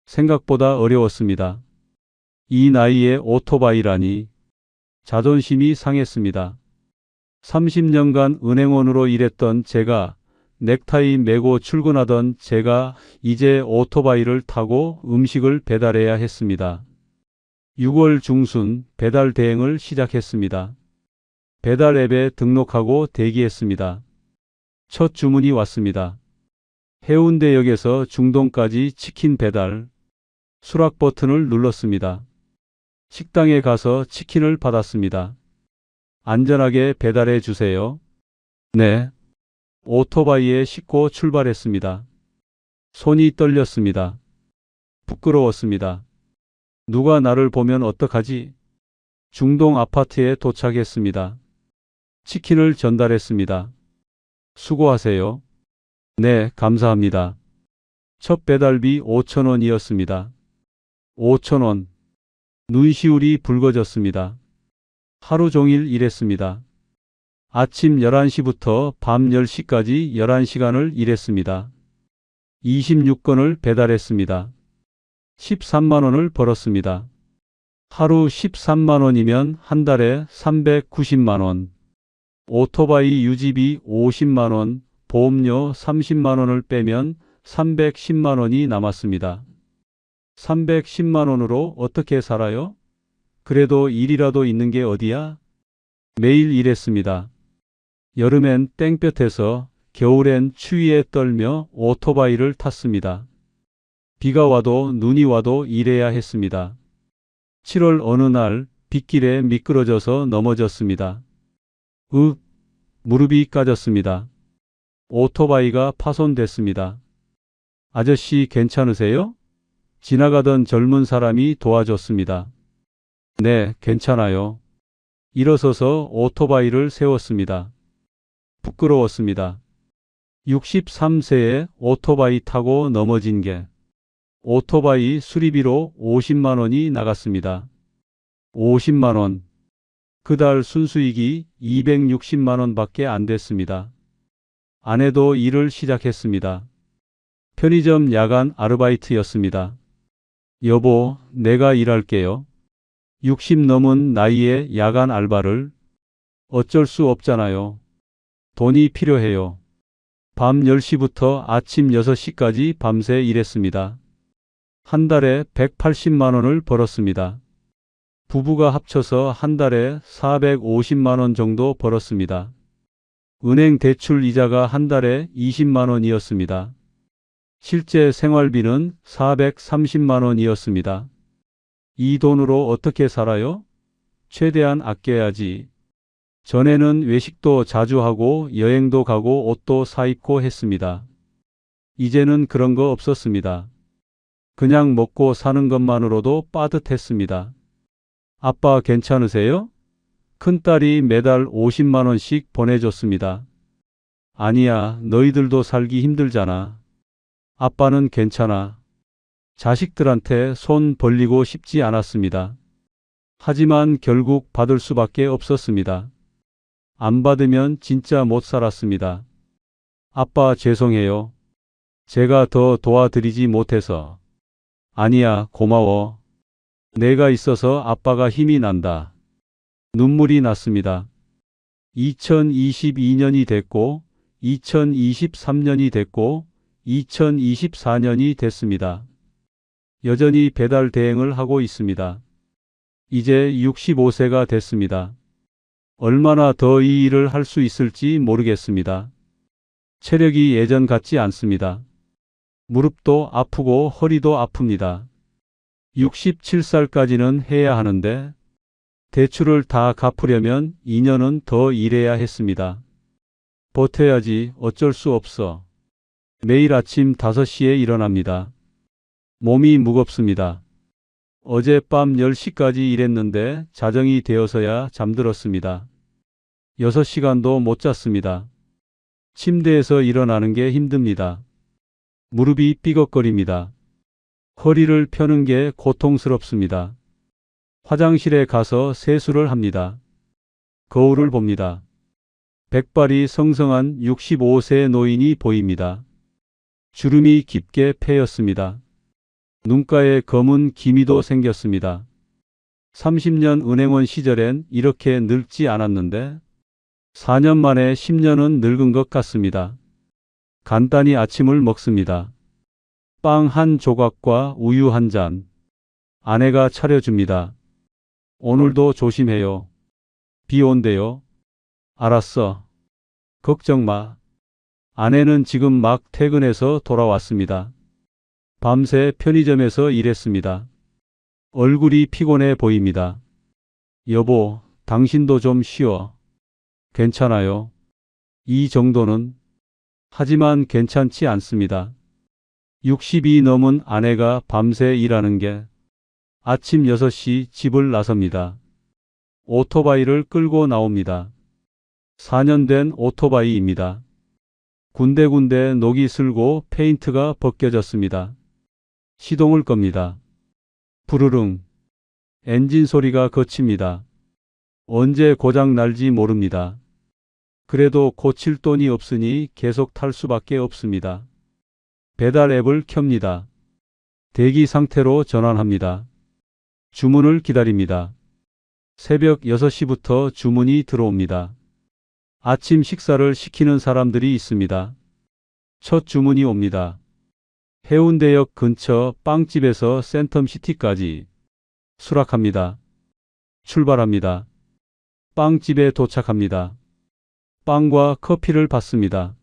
생각보다 어려웠습니다. 이 나이에 오토바이라니. 자존심이 상했습니다. 30년간 은행원으로 일했던 제가, 넥타이 매고 출근하던 제가 이제 오토바이를 타고 음식을 배달해야 했습니다. 6월 중순 배달 대행을 시작했습니다. 배달 앱에 등록하고 대기했습니다. 첫 주문이 왔습니다. 해운대역에서 중동까지 치킨 배달. 수락 버튼을 눌렀습니다. 식당에 가서 치킨을 받았습니다. 안전하게 배달해 주세요. 네. 오토바이에 싣고 출발했습니다. 손이 떨렸습니다. 부끄러웠습니다. 누가 나를 보면 어떡하지? 중동 아파트에 도착했습니다. 치킨을 전달했습니다. 수고하세요. 네, 감사합니다. 첫 배달비 5,000원이었습니다. 5,000원. 눈시울이 붉어졌습니다. 하루 종일 일했습니다. 아침 11시부터 밤 10시까지 11시간을 일했습니다. 26건을 배달했습니다. 13만 원을 벌었습니다. 하루 13만 원이면 한 달에 390만 원. 오토바이 유지비 50만 원, 보험료 30만 원을 빼면 310만 원이 남았습니다. 310만 원으로 어떻게 살아요? 그래도 일이라도 있는 게 어디야? 매일 일했습니다. 여름엔 땡볕에서, 겨울엔 추위에 떨며 오토바이를 탔습니다. 비가 와도 눈이 와도 일해야 했습니다. 7월 어느 날 빗길에 미끄러져서 넘어졌습니다. 무릎이 까졌습니다. 오토바이가 파손됐습니다. 아저씨 괜찮으세요? 지나가던 젊은 사람이 도와줬습니다. 네, 괜찮아요. 일어서서 오토바이를 세웠습니다. 부끄러웠습니다. 63세에 오토바이 타고 넘어진 게 오토바이 수리비로 50만 원이 나갔습니다. 50만 원. 그달 순수익이 260만 원밖에 안 됐습니다. 아내도 일을 시작했습니다. 편의점 야간 아르바이트였습니다. 여보, 내가 일할게요. 60 넘은 나이에 야간 알바를. 어쩔 수 없잖아요. 돈이 필요해요. 밤 10시부터 아침 6시까지 밤새 일했습니다. 한 달에 180만 원을 벌었습니다. 부부가 합쳐서 한 달에 450만 원 정도 벌었습니다. 은행 대출 이자가 한 달에 20만 원이었습니다. 실제 생활비는 430만 원이었습니다. 이 돈으로 어떻게 살아요? 최대한 아껴야지. 전에는 외식도 자주 하고 여행도 가고 옷도 사입고 했습니다. 이제는 그런 거 없었습니다. 그냥 먹고 사는 것만으로도 빠듯했습니다. 아빠 괜찮으세요? 큰딸이 매달 50만 원씩 보내줬습니다. 아니야, 너희들도 살기 힘들잖아. 아빠는 괜찮아. 자식들한테 손 벌리고 싶지 않았습니다. 하지만 결국 받을 수밖에 없었습니다. 안 받으면 진짜 못 살았습니다. 아빠 죄송해요. 제가 더 도와드리지 못해서. 아니야, 고마워. 내가 있어서 아빠가 힘이 난다. 눈물이 났습니다. 2022년이 됐고, 2023년이 됐고, 2024년이 됐습니다. 여전히 배달 대행을 하고 있습니다. 이제 65세가 됐습니다. 얼마나 더 이 일을 할 수 있을지 모르겠습니다. 체력이 예전 같지 않습니다. 무릎도 아프고 허리도 아픕니다. 67살까지는 해야 하는데 대출을 다 갚으려면 2년은 더 일해야 했습니다. 버텨야지, 어쩔 수 없어. 매일 아침 5시에 일어납니다. 몸이 무겁습니다. 어젯밤 10시까지 일했는데 자정이 되어서야 잠들었습니다. 6시간도 못 잤습니다. 침대에서 일어나는 게 힘듭니다. 무릎이 삐걱거립니다. 허리를 펴는 게 고통스럽습니다. 화장실에 가서 세수를 합니다. 거울을 봅니다. 백발이 성성한 65세 노인이 보입니다. 주름이 깊게 패였습니다. 눈가에 검은 기미도 생겼습니다. 30년 은행원 시절엔 이렇게 늙지 않았는데 4년 만에 10년은 늙은 것 같습니다. 간단히 아침을 먹습니다. 빵 한 조각과 우유 한 잔. 아내가 차려줍니다. 오늘도 조심해요. 비 온대요. 알았어. 걱정 마. 아내는 지금 막 퇴근해서 돌아왔습니다. 밤새 편의점에서 일했습니다. 얼굴이 피곤해 보입니다. 여보, 당신도 좀 쉬어. 괜찮아요. 이 정도는. 하지만 괜찮지 않습니다. 60이 넘은 아내가 밤새 일하는 게 아침 6시 집을 나섭니다. 오토바이를 끌고 나옵니다. 4년 된 오토바이입니다. 군데군데 녹이 슬고 페인트가 벗겨졌습니다. 시동을 겁니다. 부르릉. 엔진 소리가 거칩니다. 언제 고장 날지 모릅니다. 그래도 고칠 돈이 없으니 계속 탈 수밖에 없습니다. 배달 앱을 켭니다. 대기 상태로 전환합니다. 주문을 기다립니다. 새벽 6시부터 주문이 들어옵니다. 아침 식사를 시키는 사람들이 있습니다. 첫 주문이 옵니다. 해운대역 근처 빵집에서 센텀시티까지 수락합니다. 출발합니다. 빵집에 도착합니다. 빵과 커피를 받습니다.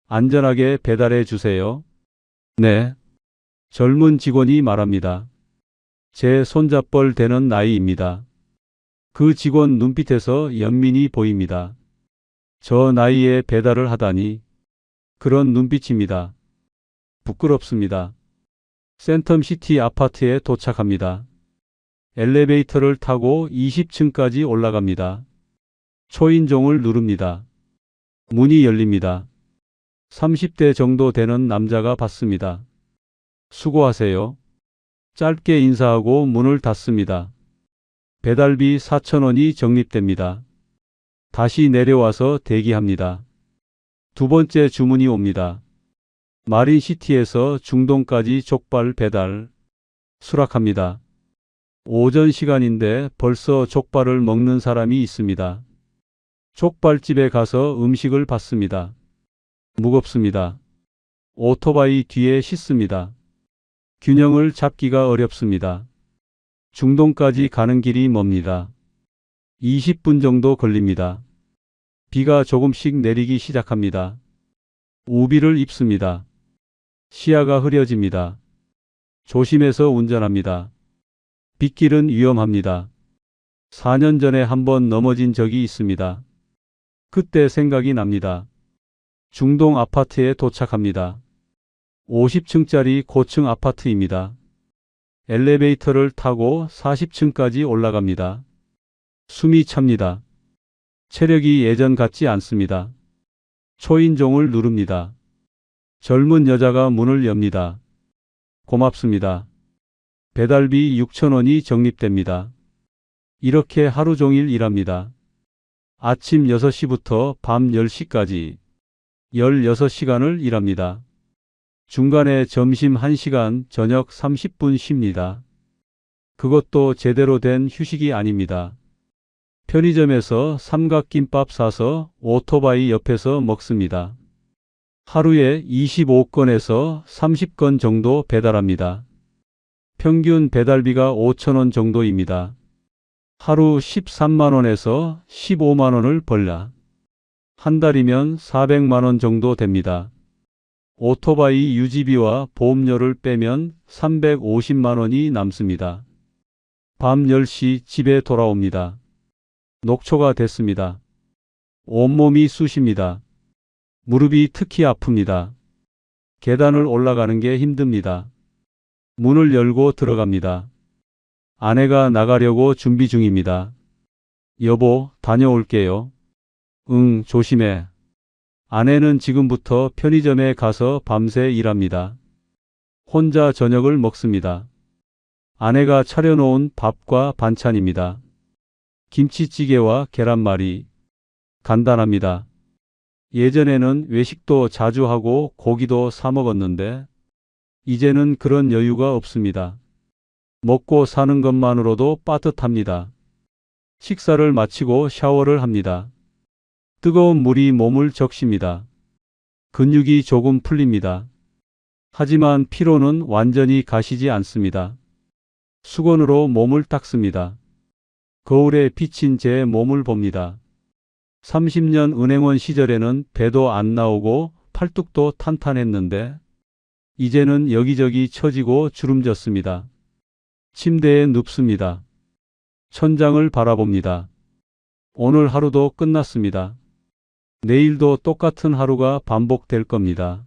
안전하게 배달해 주세요. 네. 젊은 직원이 말합니다. 제 손잡벌 되는 나이입니다. 그 직원 눈빛에서 연민이 보입니다. 저 나이에 배달을 하다니. 그런 눈빛입니다. 부끄럽습니다. 센텀시티 아파트에 도착합니다. 엘리베이터를 타고 20층까지 올라갑니다. 초인종을 누릅니다. 문이 열립니다. 30대 정도 되는 남자가 받습니다. 수고하세요. 짧게 인사하고 문을 닫습니다. 배달비 4,000원이 적립됩니다. 다시 내려와서 대기합니다. 두 번째 주문이 옵니다. 마린시티에서 중동까지 족발 배달. 수락합니다. 오전 시간인데 벌써 족발을 먹는 사람이 있습니다. 족발집에 가서 음식을 받습니다. 무겁습니다. 오토바이 뒤에 싣습니다. 균형을 잡기가 어렵습니다. 중동까지 가는 길이 멉니다. 20분 정도 걸립니다. 비가 조금씩 내리기 시작합니다. 우비를 입습니다. 시야가 흐려집니다. 조심해서 운전합니다. 빗길은 위험합니다. 4년 전에 한번 넘어진 적이 있습니다. 그때 생각이 납니다. 중동 아파트에 도착합니다. 50층짜리 고층 아파트입니다. 엘리베이터를 타고 40층까지 올라갑니다. 숨이 찹니다. 체력이 예전 같지 않습니다. 초인종을 누릅니다. 젊은 여자가 문을 엽니다. 고맙습니다. 배달비 6,000원이 적립됩니다. 이렇게 하루 종일 일합니다. 아침 6시부터 밤 10시까지 16시간을 일합니다. 중간에 점심 1시간, 저녁 30분 쉽니다. 그것도 제대로 된 휴식이 아닙니다. 편의점에서 삼각김밥 사서 오토바이 옆에서 먹습니다. 하루에 25건에서 30건 정도 배달합니다. 평균 배달비가 5,000원 정도입니다. 하루 13만원에서 15만원을 벌라. 한 달이면 400만원 정도 됩니다. 오토바이 유지비와 보험료를 빼면 350만원이 남습니다. 밤 10시 집에 돌아옵니다. 녹초가 됐습니다. 온몸이 쑤십니다. 무릎이 특히 아픕니다. 계단을 올라가는 게 힘듭니다. 문을 열고 들어갑니다. 아내가 나가려고 준비 중입니다. 여보, 다녀올게요. 응, 조심해. 아내는 지금부터 편의점에 가서 밤새 일합니다. 혼자 저녁을 먹습니다. 아내가 차려놓은 밥과 반찬입니다. 김치찌개와 계란말이. 간단합니다. 예전에는 외식도 자주 하고 고기도 사 먹었는데 이제는 그런 여유가 없습니다. 먹고 사는 것만으로도 빠듯합니다. 식사를 마치고 샤워를 합니다. 뜨거운 물이 몸을 적십니다. 근육이 조금 풀립니다. 하지만 피로는 완전히 가시지 않습니다. 수건으로 몸을 닦습니다. 거울에 비친 제 몸을 봅니다. 30년 은행원 시절에는 배도 안 나오고 팔뚝도 탄탄했는데 이제는 여기저기 처지고 주름졌습니다. 침대에 눕습니다. 천장을 바라봅니다. 오늘 하루도 끝났습니다. 내일도 똑같은 하루가 반복될 겁니다.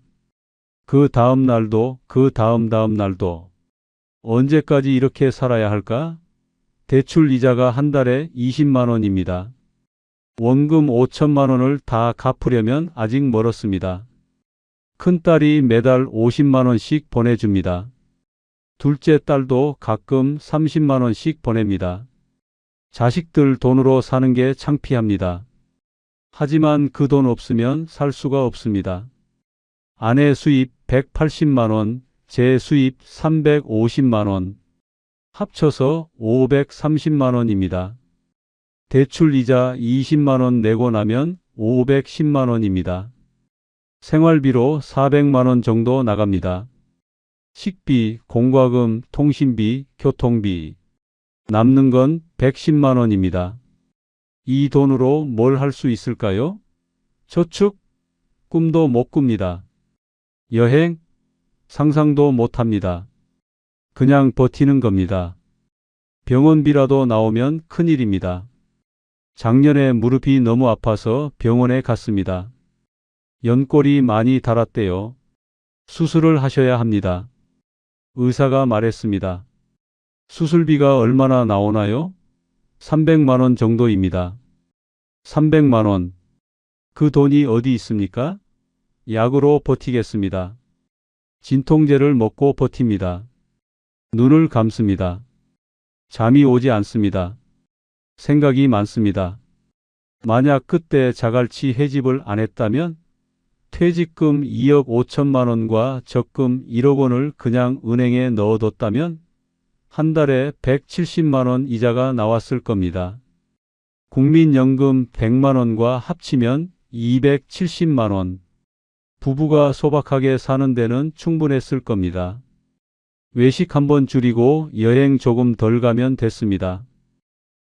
그 다음 날도, 그 다음 날도. 언제까지 이렇게 살아야 할까? 대출 이자가 한 달에 20만 원입니다. 원금 5천만 원을 다 갚으려면 아직 멀었습니다. 큰딸이 매달 50만 원씩 보내줍니다. 둘째 딸도 가끔 30만 원씩 보냅니다. 자식들 돈으로 사는 게 창피합니다. 하지만 그 돈 없으면 살 수가 없습니다. 아내 수입 180만 원, 제 수입 350만 원, 합쳐서 530만 원입니다. 대출 이자 20만 원 내고 나면 510만 원입니다. 생활비로 400만 원 정도 나갑니다. 식비, 공과금, 통신비, 교통비. 남는 건 110만 원입니다. 이 돈으로 뭘 할 수 있을까요? 저축? 꿈도 못 꿉니다. 여행? 상상도 못 합니다. 그냥 버티는 겁니다. 병원비라도 나오면 큰일입니다. 작년에 무릎이 너무 아파서 병원에 갔습니다. 연골이 많이 닳았대요. 수술을 하셔야 합니다. 의사가 말했습니다. 수술비가 얼마나 나오나요? 300만 원 정도입니다. 300만 원. 그 돈이 어디 있습니까? 약으로 버티겠습니다. 진통제를 먹고 버팁니다. 눈을 감습니다. 잠이 오지 않습니다. 생각이 많습니다. 만약 그때 자갈치 해집을 안 했다면 퇴직금 2억 5천만 원과 적금 1억 원을 그냥 은행에 넣어뒀다면 한 달에 170만 원 이자가 나왔을 겁니다. 국민연금 100만 원과 합치면 270만 원. 부부가 소박하게 사는 데는 충분했을 겁니다. 외식 한번 줄이고 여행 조금 덜 가면 됐습니다.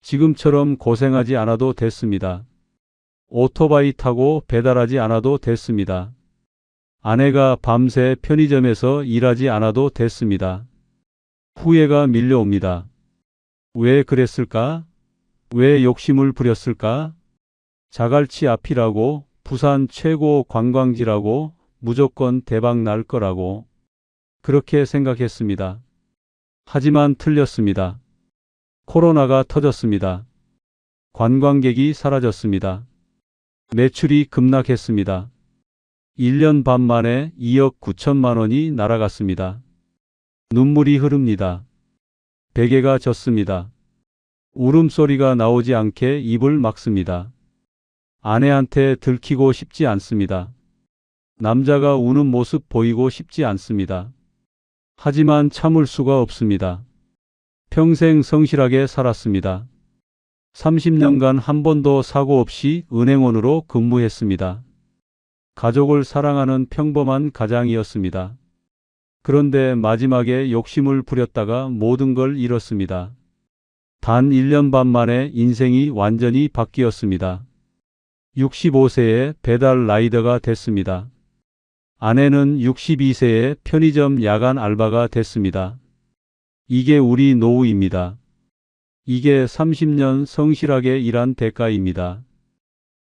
지금처럼 고생하지 않아도 됐습니다. 오토바이 타고 배달하지 않아도 됐습니다. 아내가 밤새 편의점에서 일하지 않아도 됐습니다. 후회가 밀려옵니다. 왜 그랬을까? 왜 욕심을 부렸을까? 자갈치 앞이라고, 부산 최고 관광지라고, 무조건 대박 날 거라고 그렇게 생각했습니다. 하지만 틀렸습니다. 코로나가 터졌습니다. 관광객이 사라졌습니다. 매출이 급락했습니다. 1년 반 만에 2억 9천만 원이 날아갔습니다. 눈물이 흐릅니다. 베개가 젖습니다. 울음소리가 나오지 않게 입을 막습니다. 아내한테 들키고 싶지 않습니다. 남자가 우는 모습 보이고 싶지 않습니다. 하지만 참을 수가 없습니다. 평생 성실하게 살았습니다. 30년간 한 번도 사고 없이 은행원으로 근무했습니다. 가족을 사랑하는 평범한 가장이었습니다. 그런데 마지막에 욕심을 부렸다가 모든 걸 잃었습니다. 단 1년 반 만에 인생이 완전히 바뀌었습니다. 65세에 배달 라이더가 됐습니다. 아내는 62세에 편의점 야간 알바가 됐습니다. 이게 우리 노후입니다. 이게 30년 성실하게 일한 대가입니다.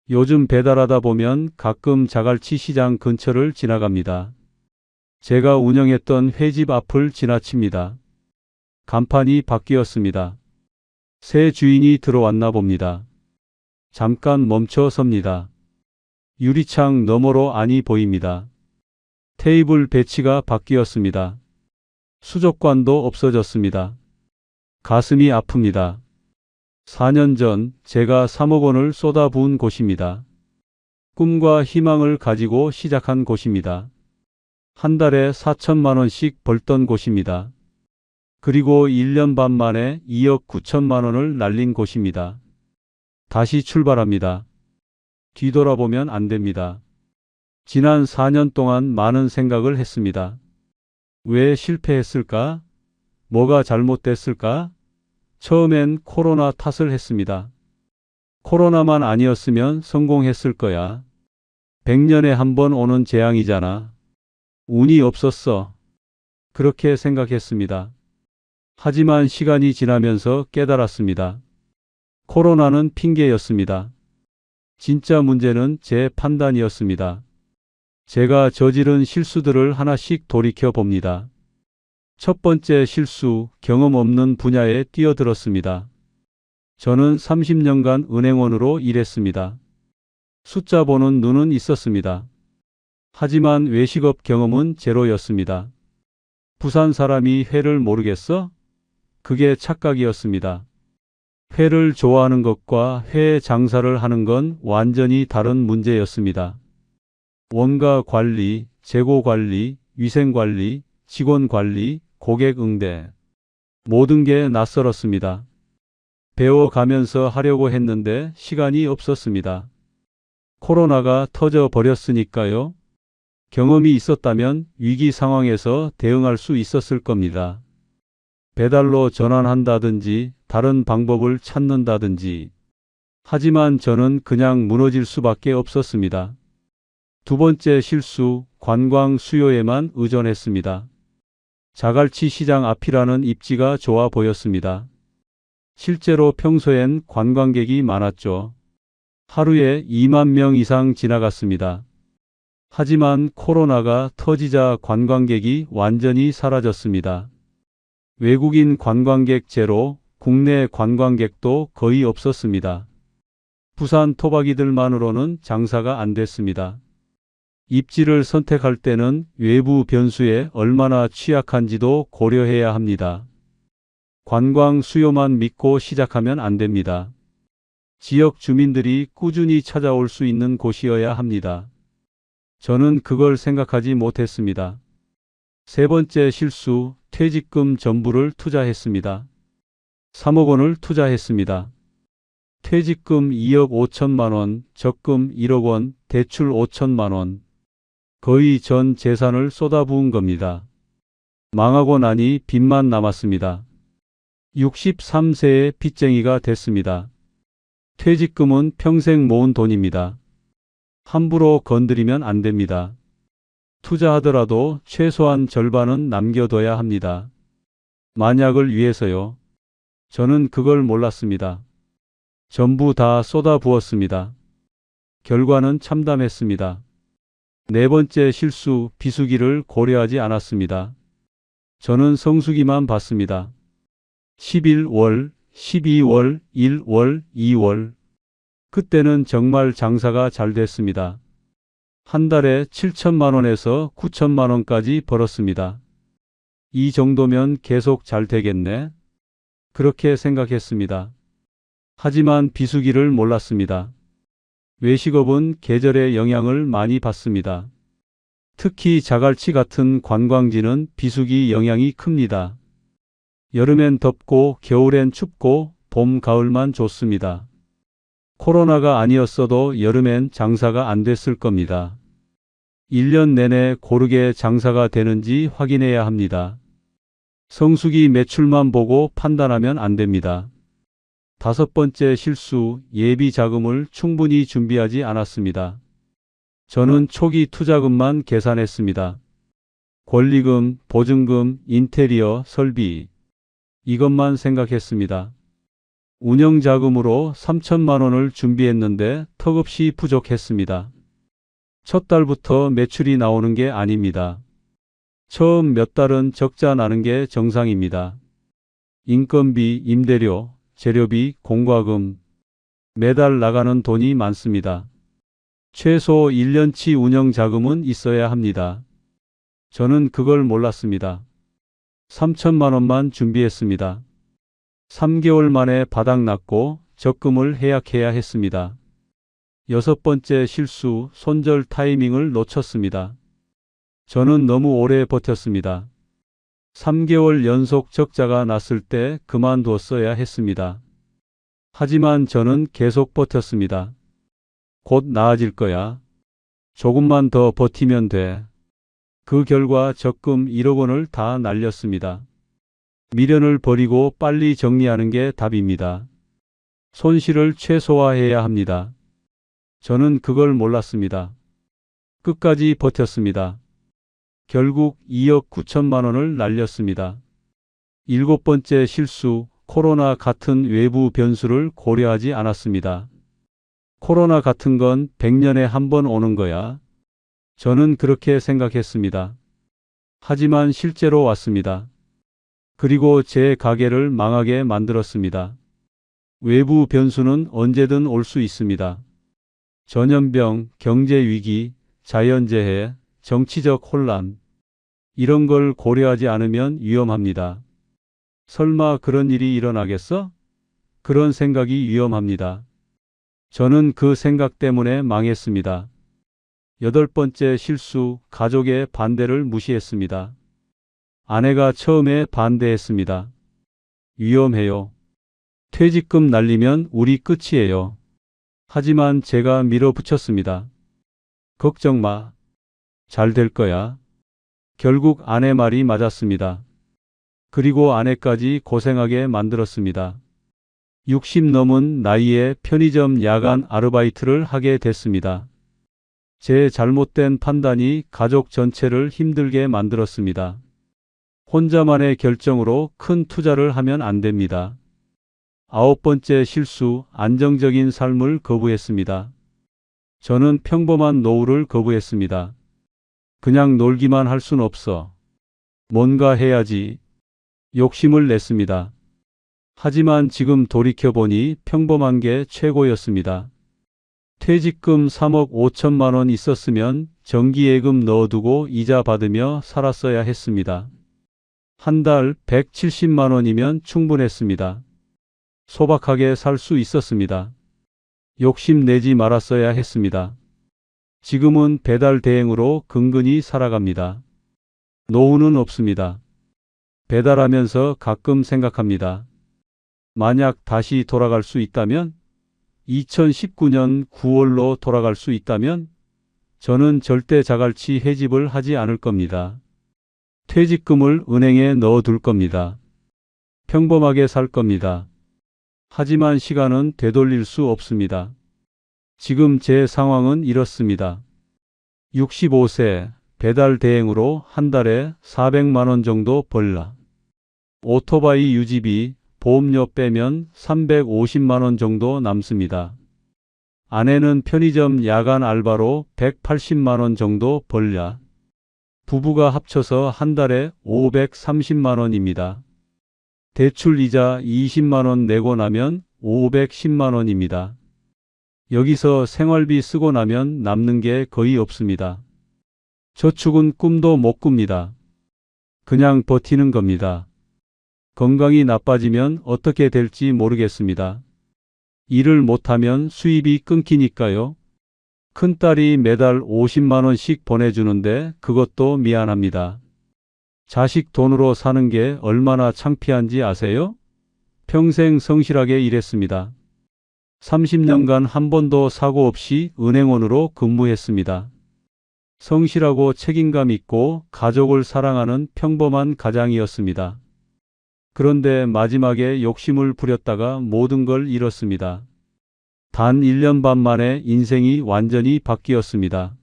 요즘 배달하다 보면 가끔 자갈치 시장 근처를 지나갑니다. 제가 운영했던 횟집 앞을 지나칩니다. 간판이 바뀌었습니다. 새 주인이 들어왔나 봅니다. 잠깐 멈춰 섭니다. 유리창 너머로 안이 보입니다. 테이블 배치가 바뀌었습니다. 수족관도 없어졌습니다. 가슴이 아픕니다. 4년 전 제가 3억 원을 쏟아부은 곳입니다. 꿈과 희망을 가지고 시작한 곳입니다. 한 달에 4천만 원씩 벌던 곳입니다. 그리고 1년 반 만에 2억 9천만 원을 날린 곳입니다. 다시 출발합니다. 뒤돌아보면 안 됩니다. 지난 4년 동안 많은 생각을 했습니다. 왜 실패했을까? 뭐가 잘못됐을까? 처음엔 코로나 탓을 했습니다. 코로나만 아니었으면 성공했을 거야. 100년에 한 번 오는 재앙이잖아. 운이 없었어. 그렇게 생각했습니다. 하지만 시간이 지나면서 깨달았습니다. 코로나는 핑계였습니다. 진짜 문제는 제 판단이었습니다. 제가 저지른 실수들을 하나씩 돌이켜 봅니다. 첫 번째 실수, 경험 없는 분야에 뛰어들었습니다. 저는 30년간 은행원으로 일했습니다. 숫자 보는 눈은 있었습니다. 하지만 외식업 경험은 제로였습니다. 부산 사람이 회를 모르겠어? 그게 착각이었습니다. 회를 좋아하는 것과 회 장사를 하는 건 완전히 다른 문제였습니다. 원가 관리, 재고 관리, 위생 관리, 직원 관리, 고객 응대. 모든 게 낯설었습니다. 배워가면서 하려고 했는데 시간이 없었습니다. 코로나가 터져 버렸으니까요. 경험이 있었다면 위기 상황에서 대응할 수 있었을 겁니다. 배달로 전환한다든지 다른 방법을 찾는다든지. 하지만 저는 그냥 무너질 수밖에 없었습니다. 두 번째 실수, 관광 수요에만 의존했습니다. 자갈치 시장 앞이라는 입지가 좋아 보였습니다. 실제로 평소엔 관광객이 많았죠. 하루에 2만 명 이상 지나갔습니다. 하지만 코로나가 터지자 관광객이 완전히 사라졌습니다. 외국인 관광객 제로, 국내 관광객도 거의 없었습니다. 부산 토박이들만으로는 장사가 안 됐습니다. 입지를 선택할 때는 외부 변수에 얼마나 취약한지도 고려해야 합니다. 관광 수요만 믿고 시작하면 안 됩니다. 지역 주민들이 꾸준히 찾아올 수 있는 곳이어야 합니다. 저는 그걸 생각하지 못했습니다. 세 번째 실수, 퇴직금 전부를 투자했습니다. 3억 원을 투자했습니다. 퇴직금 2억 5천만 원, 적금 1억 원, 대출 5천만 원. 거의 전 재산을 쏟아부은 겁니다. 망하고 나니 빚만 남았습니다. 63세에 빚쟁이가 됐습니다. 퇴직금은 평생 모은 돈입니다. 함부로 건드리면 안 됩니다. 투자하더라도 최소한 절반은 남겨둬야 합니다. 만약을 위해서요. 저는 그걸 몰랐습니다. 전부 다 쏟아부었습니다. 결과는 참담했습니다. 네 번째 실수, 비수기를 고려하지 않았습니다. 저는 성수기만 봤습니다. 11월, 12월, 1월, 2월, 그때는 정말 장사가 잘 됐습니다. 한 달에 7천만 원에서 9천만 원까지 벌었습니다. 이 정도면 계속 잘 되겠네. 그렇게 생각했습니다. 하지만 비수기를 몰랐습니다. 외식업은 계절의 영향을 많이 받습니다. 특히 자갈치 같은 관광지는 비수기 영향이 큽니다. 여름엔 덥고 겨울엔 춥고 봄, 가을만 좋습니다. 코로나가 아니었어도 여름엔 장사가 안 됐을 겁니다. 1년 내내 고르게 장사가 되는지 확인해야 합니다. 성수기 매출만 보고 판단하면 안 됩니다. 5번째 실수, 예비 자금을 충분히 준비하지 않았습니다. 저는 초기 투자금만 계산했습니다. 권리금, 보증금, 인테리어, 설비. 이것만 생각했습니다. 운영자금으로 3천만 원을 준비했는데 턱없이 부족했습니다. 첫 달부터 매출이 나오는 게 아닙니다. 처음 몇 달은 적자 나는 게 정상입니다. 인건비, 임대료, 재료비, 공과금. 매달 나가는 돈이 많습니다. 최소 1년치 운영자금은 있어야 합니다. 저는 그걸 몰랐습니다. 3천만 원만 준비했습니다. 3개월 만에 바닥났고 적금을 해약해야 했습니다. 6번째 실수, 손절 타이밍을 놓쳤습니다. 저는 너무 오래 버텼습니다. 3개월 연속 적자가 났을 때 그만뒀어야 했습니다. 하지만 저는 계속 버텼습니다. 곧 나아질 거야. 조금만 더 버티면 돼. 그 결과 적금 1억 원을 다 날렸습니다. 미련을 버리고 빨리 정리하는 게 답입니다. 손실을 최소화해야 합니다. 저는 그걸 몰랐습니다. 끝까지 버텼습니다. 결국 2억 9천만 원을 날렸습니다. 7번째 실수, 코로나 같은 외부 변수를 고려하지 않았습니다. 코로나 같은 건 100년에 한 번 오는 거야. 저는 그렇게 생각했습니다. 하지만 실제로 왔습니다. 그리고 제 가게를 망하게 만들었습니다. 외부 변수는 언제든 올 수 있습니다. 전염병, 경제위기, 자연재해, 정치적 혼란. 이런 걸 고려하지 않으면 위험합니다. 설마 그런 일이 일어나겠어? 그런 생각이 위험합니다. 저는 그 생각 때문에 망했습니다. 8번째 실수, 가족의 반대를 무시했습니다. 아내가 처음에 반대했습니다. 위험해요. 퇴직금 날리면 우리 끝이에요. 하지만 제가 밀어붙였습니다. 걱정 마. 잘 될 거야. 결국 아내 말이 맞았습니다. 그리고 아내까지 고생하게 만들었습니다. 60 넘은 나이에 편의점 야간 아르바이트를 하게 됐습니다. 제 잘못된 판단이 가족 전체를 힘들게 만들었습니다. 혼자만의 결정으로 큰 투자를 하면 안 됩니다. 9번째 실수, 안정적인 삶을 거부했습니다. 저는 평범한 노후를 거부했습니다. 그냥 놀기만 할 순 없어. 뭔가 해야지. 욕심을 냈습니다. 하지만 지금 돌이켜보니 평범한 게 최고였습니다. 퇴직금 3억 5천만 원 있었으면 정기예금 넣어두고 이자 받으며 살았어야 했습니다. 한 달 170만 원이면 충분했습니다. 소박하게 살 수 있었습니다. 욕심내지 말았어야 했습니다. 지금은 배달 대행으로 근근히 살아갑니다. 노후는 없습니다. 배달하면서 가끔 생각합니다. 만약 다시 돌아갈 수 있다면, 2019년 9월로 돌아갈 수 있다면, 저는 절대 자갈치 해집을 하지 않을 겁니다. 퇴직금을 은행에 넣어둘 겁니다. 평범하게 살 겁니다. 하지만 시간은 되돌릴 수 없습니다. 지금 제 상황은 이렇습니다. 65세, 배달 대행으로 한 달에 400만 원 정도 벌라. 오토바이 유지비, 보험료 빼면 350만 원 정도 남습니다. 아내는 편의점 야간 알바로 180만 원 정도 벌냐. 부부가 합쳐서 한 달에 530만 원입니다. 대출 이자 20만 원 내고 나면 510만 원입니다. 여기서 생활비 쓰고 나면 남는 게 거의 없습니다. 저축은 꿈도 못 꿉니다. 그냥 버티는 겁니다. 건강이 나빠지면 어떻게 될지 모르겠습니다. 일을 못하면 수입이 끊기니까요. 큰딸이 매달 50만 원씩 보내주는데 그것도 미안합니다. 자식 돈으로 사는 게 얼마나 창피한지 아세요? 평생 성실하게 일했습니다. 30년간 한 번도 사고 없이 은행원으로 근무했습니다. 성실하고 책임감 있고 가족을 사랑하는 평범한 가장이었습니다. 그런데 마지막에 욕심을 부렸다가 모든 걸 잃었습니다. 단 1년 반 만에 인생이 완전히 바뀌었습니다.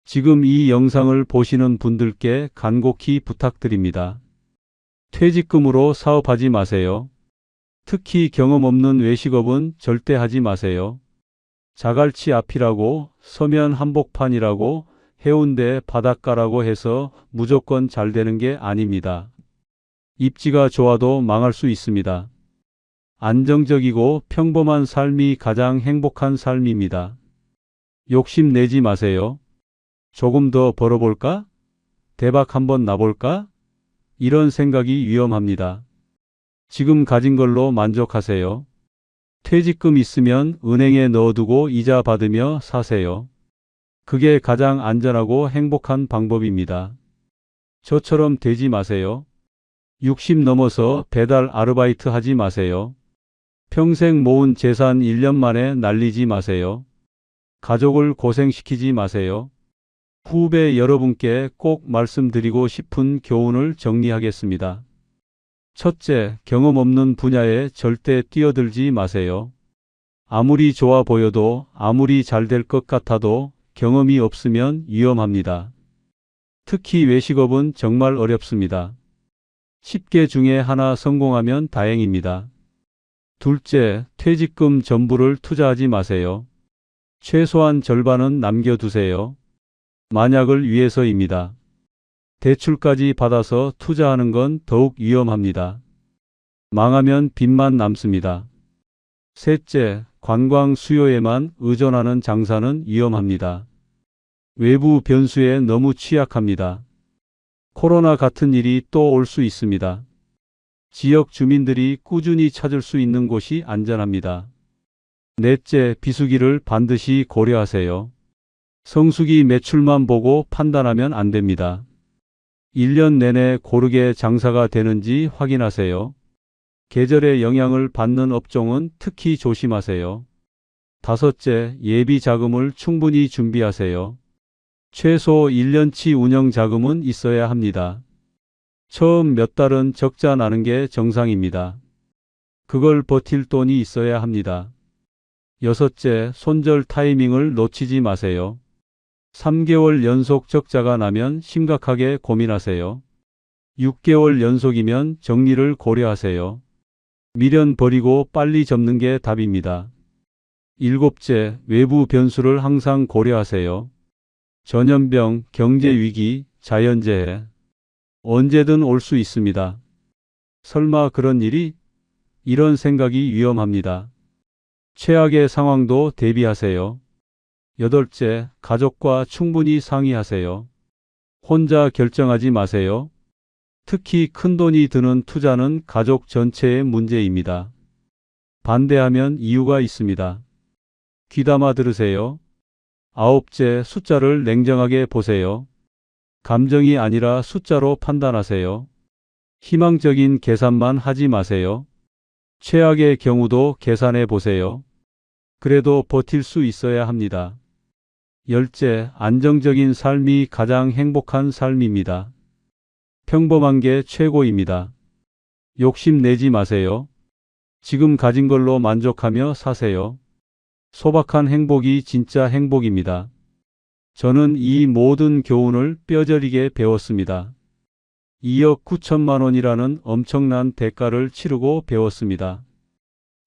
지금 이 영상을 보시는 분들께 간곡히 부탁드립니다. 퇴직금으로 사업하지 마세요. 특히 경험 없는 외식업은 절대 하지 마세요. 자갈치 앞이라고, 서면 한복판이라고, 해운대 바닷가라고 해서 무조건 잘 되는 게 아닙니다. 입지가 좋아도 망할 수 있습니다. 안정적이고 평범한 삶이 가장 행복한 삶입니다. 욕심내지 마세요. 조금 더 벌어볼까? 대박 한번 나볼까? 이런 생각이 위험합니다. 지금 가진 걸로 만족하세요. 퇴직금 있으면 은행에 넣어두고 이자 받으며 사세요. 그게 가장 안전하고 행복한 방법입니다. 저처럼 되지 마세요. 60 넘어서 배달 아르바이트 하지 마세요. 평생 모은 재산 1년 만에 날리지 마세요. 가족을 고생시키지 마세요. 후배 여러분께 꼭 말씀드리고 싶은 교훈을 정리하겠습니다. 첫째, 경험 없는 분야에 절대 뛰어들지 마세요. 아무리 좋아 보여도 아무리 잘 될 것 같아도 경험이 없으면 위험합니다. 특히 외식업은 정말 어렵습니다. 10개 중에 하나 성공하면 다행입니다. 둘째, 퇴직금 전부를 투자하지 마세요. 최소한 절반은 남겨두세요. 만약을 위해서입니다. 대출까지 받아서 투자하는 건 더욱 위험합니다. 망하면 빚만 남습니다. 셋째, 관광 수요에만 의존하는 장사는 위험합니다. 외부 변수에 너무 취약합니다. 코로나 같은 일이 또 올 수 있습니다. 지역 주민들이 꾸준히 찾을 수 있는 곳이 안전합니다. 넷째, 비수기를 반드시 고려하세요. 성수기 매출만 보고 판단하면 안 됩니다. 1년 내내 고르게 장사가 되는지 확인하세요. 계절의 영향을 받는 업종은 특히 조심하세요. 다섯째, 예비 자금을 충분히 준비하세요. 최소 1년치 운영 자금은 있어야 합니다. 처음 몇 달은 적자 나는 게 정상입니다. 그걸 버틸 돈이 있어야 합니다. 여섯째, 손절 타이밍을 놓치지 마세요. 3개월 연속 적자가 나면 심각하게 고민하세요. 6개월 연속이면 정리를 고려하세요. 미련 버리고 빨리 접는 게 답입니다. 일곱째, 외부 변수를 항상 고려하세요. 전염병, 경제위기, 자연재해. 언제든 올 수 있습니다. 설마 그런 일이? 이런 생각이 위험합니다. 최악의 상황도 대비하세요. 여덟째, 가족과 충분히 상의하세요. 혼자 결정하지 마세요. 특히 큰돈이 드는 투자는 가족 전체의 문제입니다. 반대하면 이유가 있습니다. 귀담아 들으세요. 아홉째, 숫자를 냉정하게 보세요. 감정이 아니라 숫자로 판단하세요. 희망적인 계산만 하지 마세요. 최악의 경우도 계산해 보세요. 그래도 버틸 수 있어야 합니다. 열째, 안정적인 삶이 가장 행복한 삶입니다. 평범한 게 최고입니다. 욕심내지 마세요. 지금 가진 걸로 만족하며 사세요. 소박한 행복이 진짜 행복입니다. 저는 이 모든 교훈을 뼈저리게 배웠습니다. 2억 9천만 원이라는 엄청난 대가를 치르고 배웠습니다.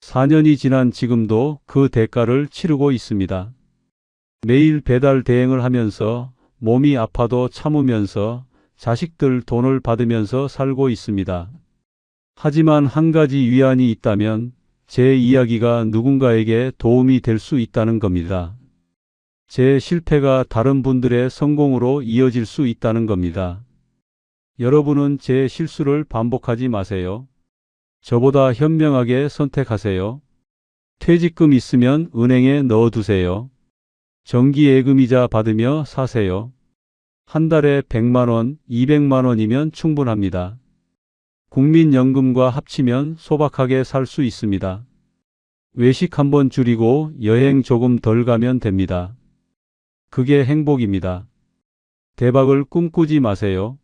4년이 지난 지금도 그 대가를 치르고 있습니다. 매일 배달 대행을 하면서 몸이 아파도 참으면서 자식들 돈을 받으면서 살고 있습니다. 하지만 한 가지 위안이 있다면 제 이야기가 누군가에게 도움이 될 수 있다는 겁니다. 제 실패가 다른 분들의 성공으로 이어질 수 있다는 겁니다. 여러분은 제 실수를 반복하지 마세요. 저보다 현명하게 선택하세요. 퇴직금 있으면 은행에 넣어두세요. 정기예금이자 받으며 사세요. 한 달에 100만 원, 200만 원이면 충분합니다. 국민연금과 합치면 소박하게 살 수 있습니다. 외식 한번 줄이고 여행 조금 덜 가면 됩니다. 그게 행복입니다. 대박을 꿈꾸지 마세요.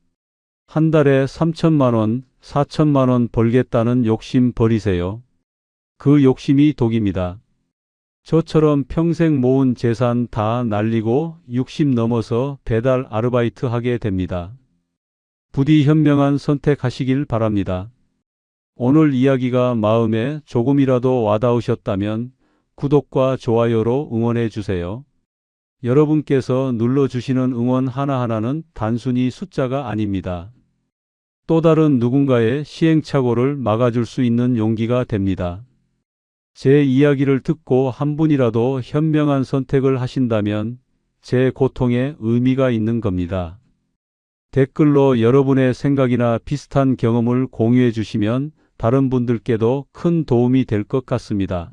한 달에 3천만 원, 4천만 원 벌겠다는 욕심 버리세요. 그 욕심이 독입니다. 저처럼 평생 모은 재산 다 날리고 60 넘어서 배달 아르바이트 하게 됩니다. 부디 현명한 선택하시길 바랍니다. 오늘 이야기가 마음에 조금이라도 와닿으셨다면 구독과 좋아요로 응원해 주세요. 여러분께서 눌러주시는 응원 하나하나는 단순히 숫자가 아닙니다. 또 다른 누군가의 시행착오를 막아줄 수 있는 용기가 됩니다. 제 이야기를 듣고 한 분이라도 현명한 선택을 하신다면 제 고통에 의미가 있는 겁니다. 댓글로 여러분의 생각이나 비슷한 경험을 공유해 주시면 다른 분들께도 큰 도움이 될 것 같습니다.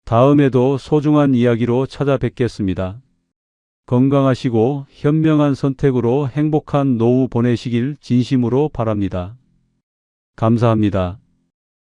다음에도 소중한 이야기로 찾아뵙겠습니다. 건강하시고 현명한 선택으로 행복한 노후 보내시길 진심으로 바랍니다. 감사합니다.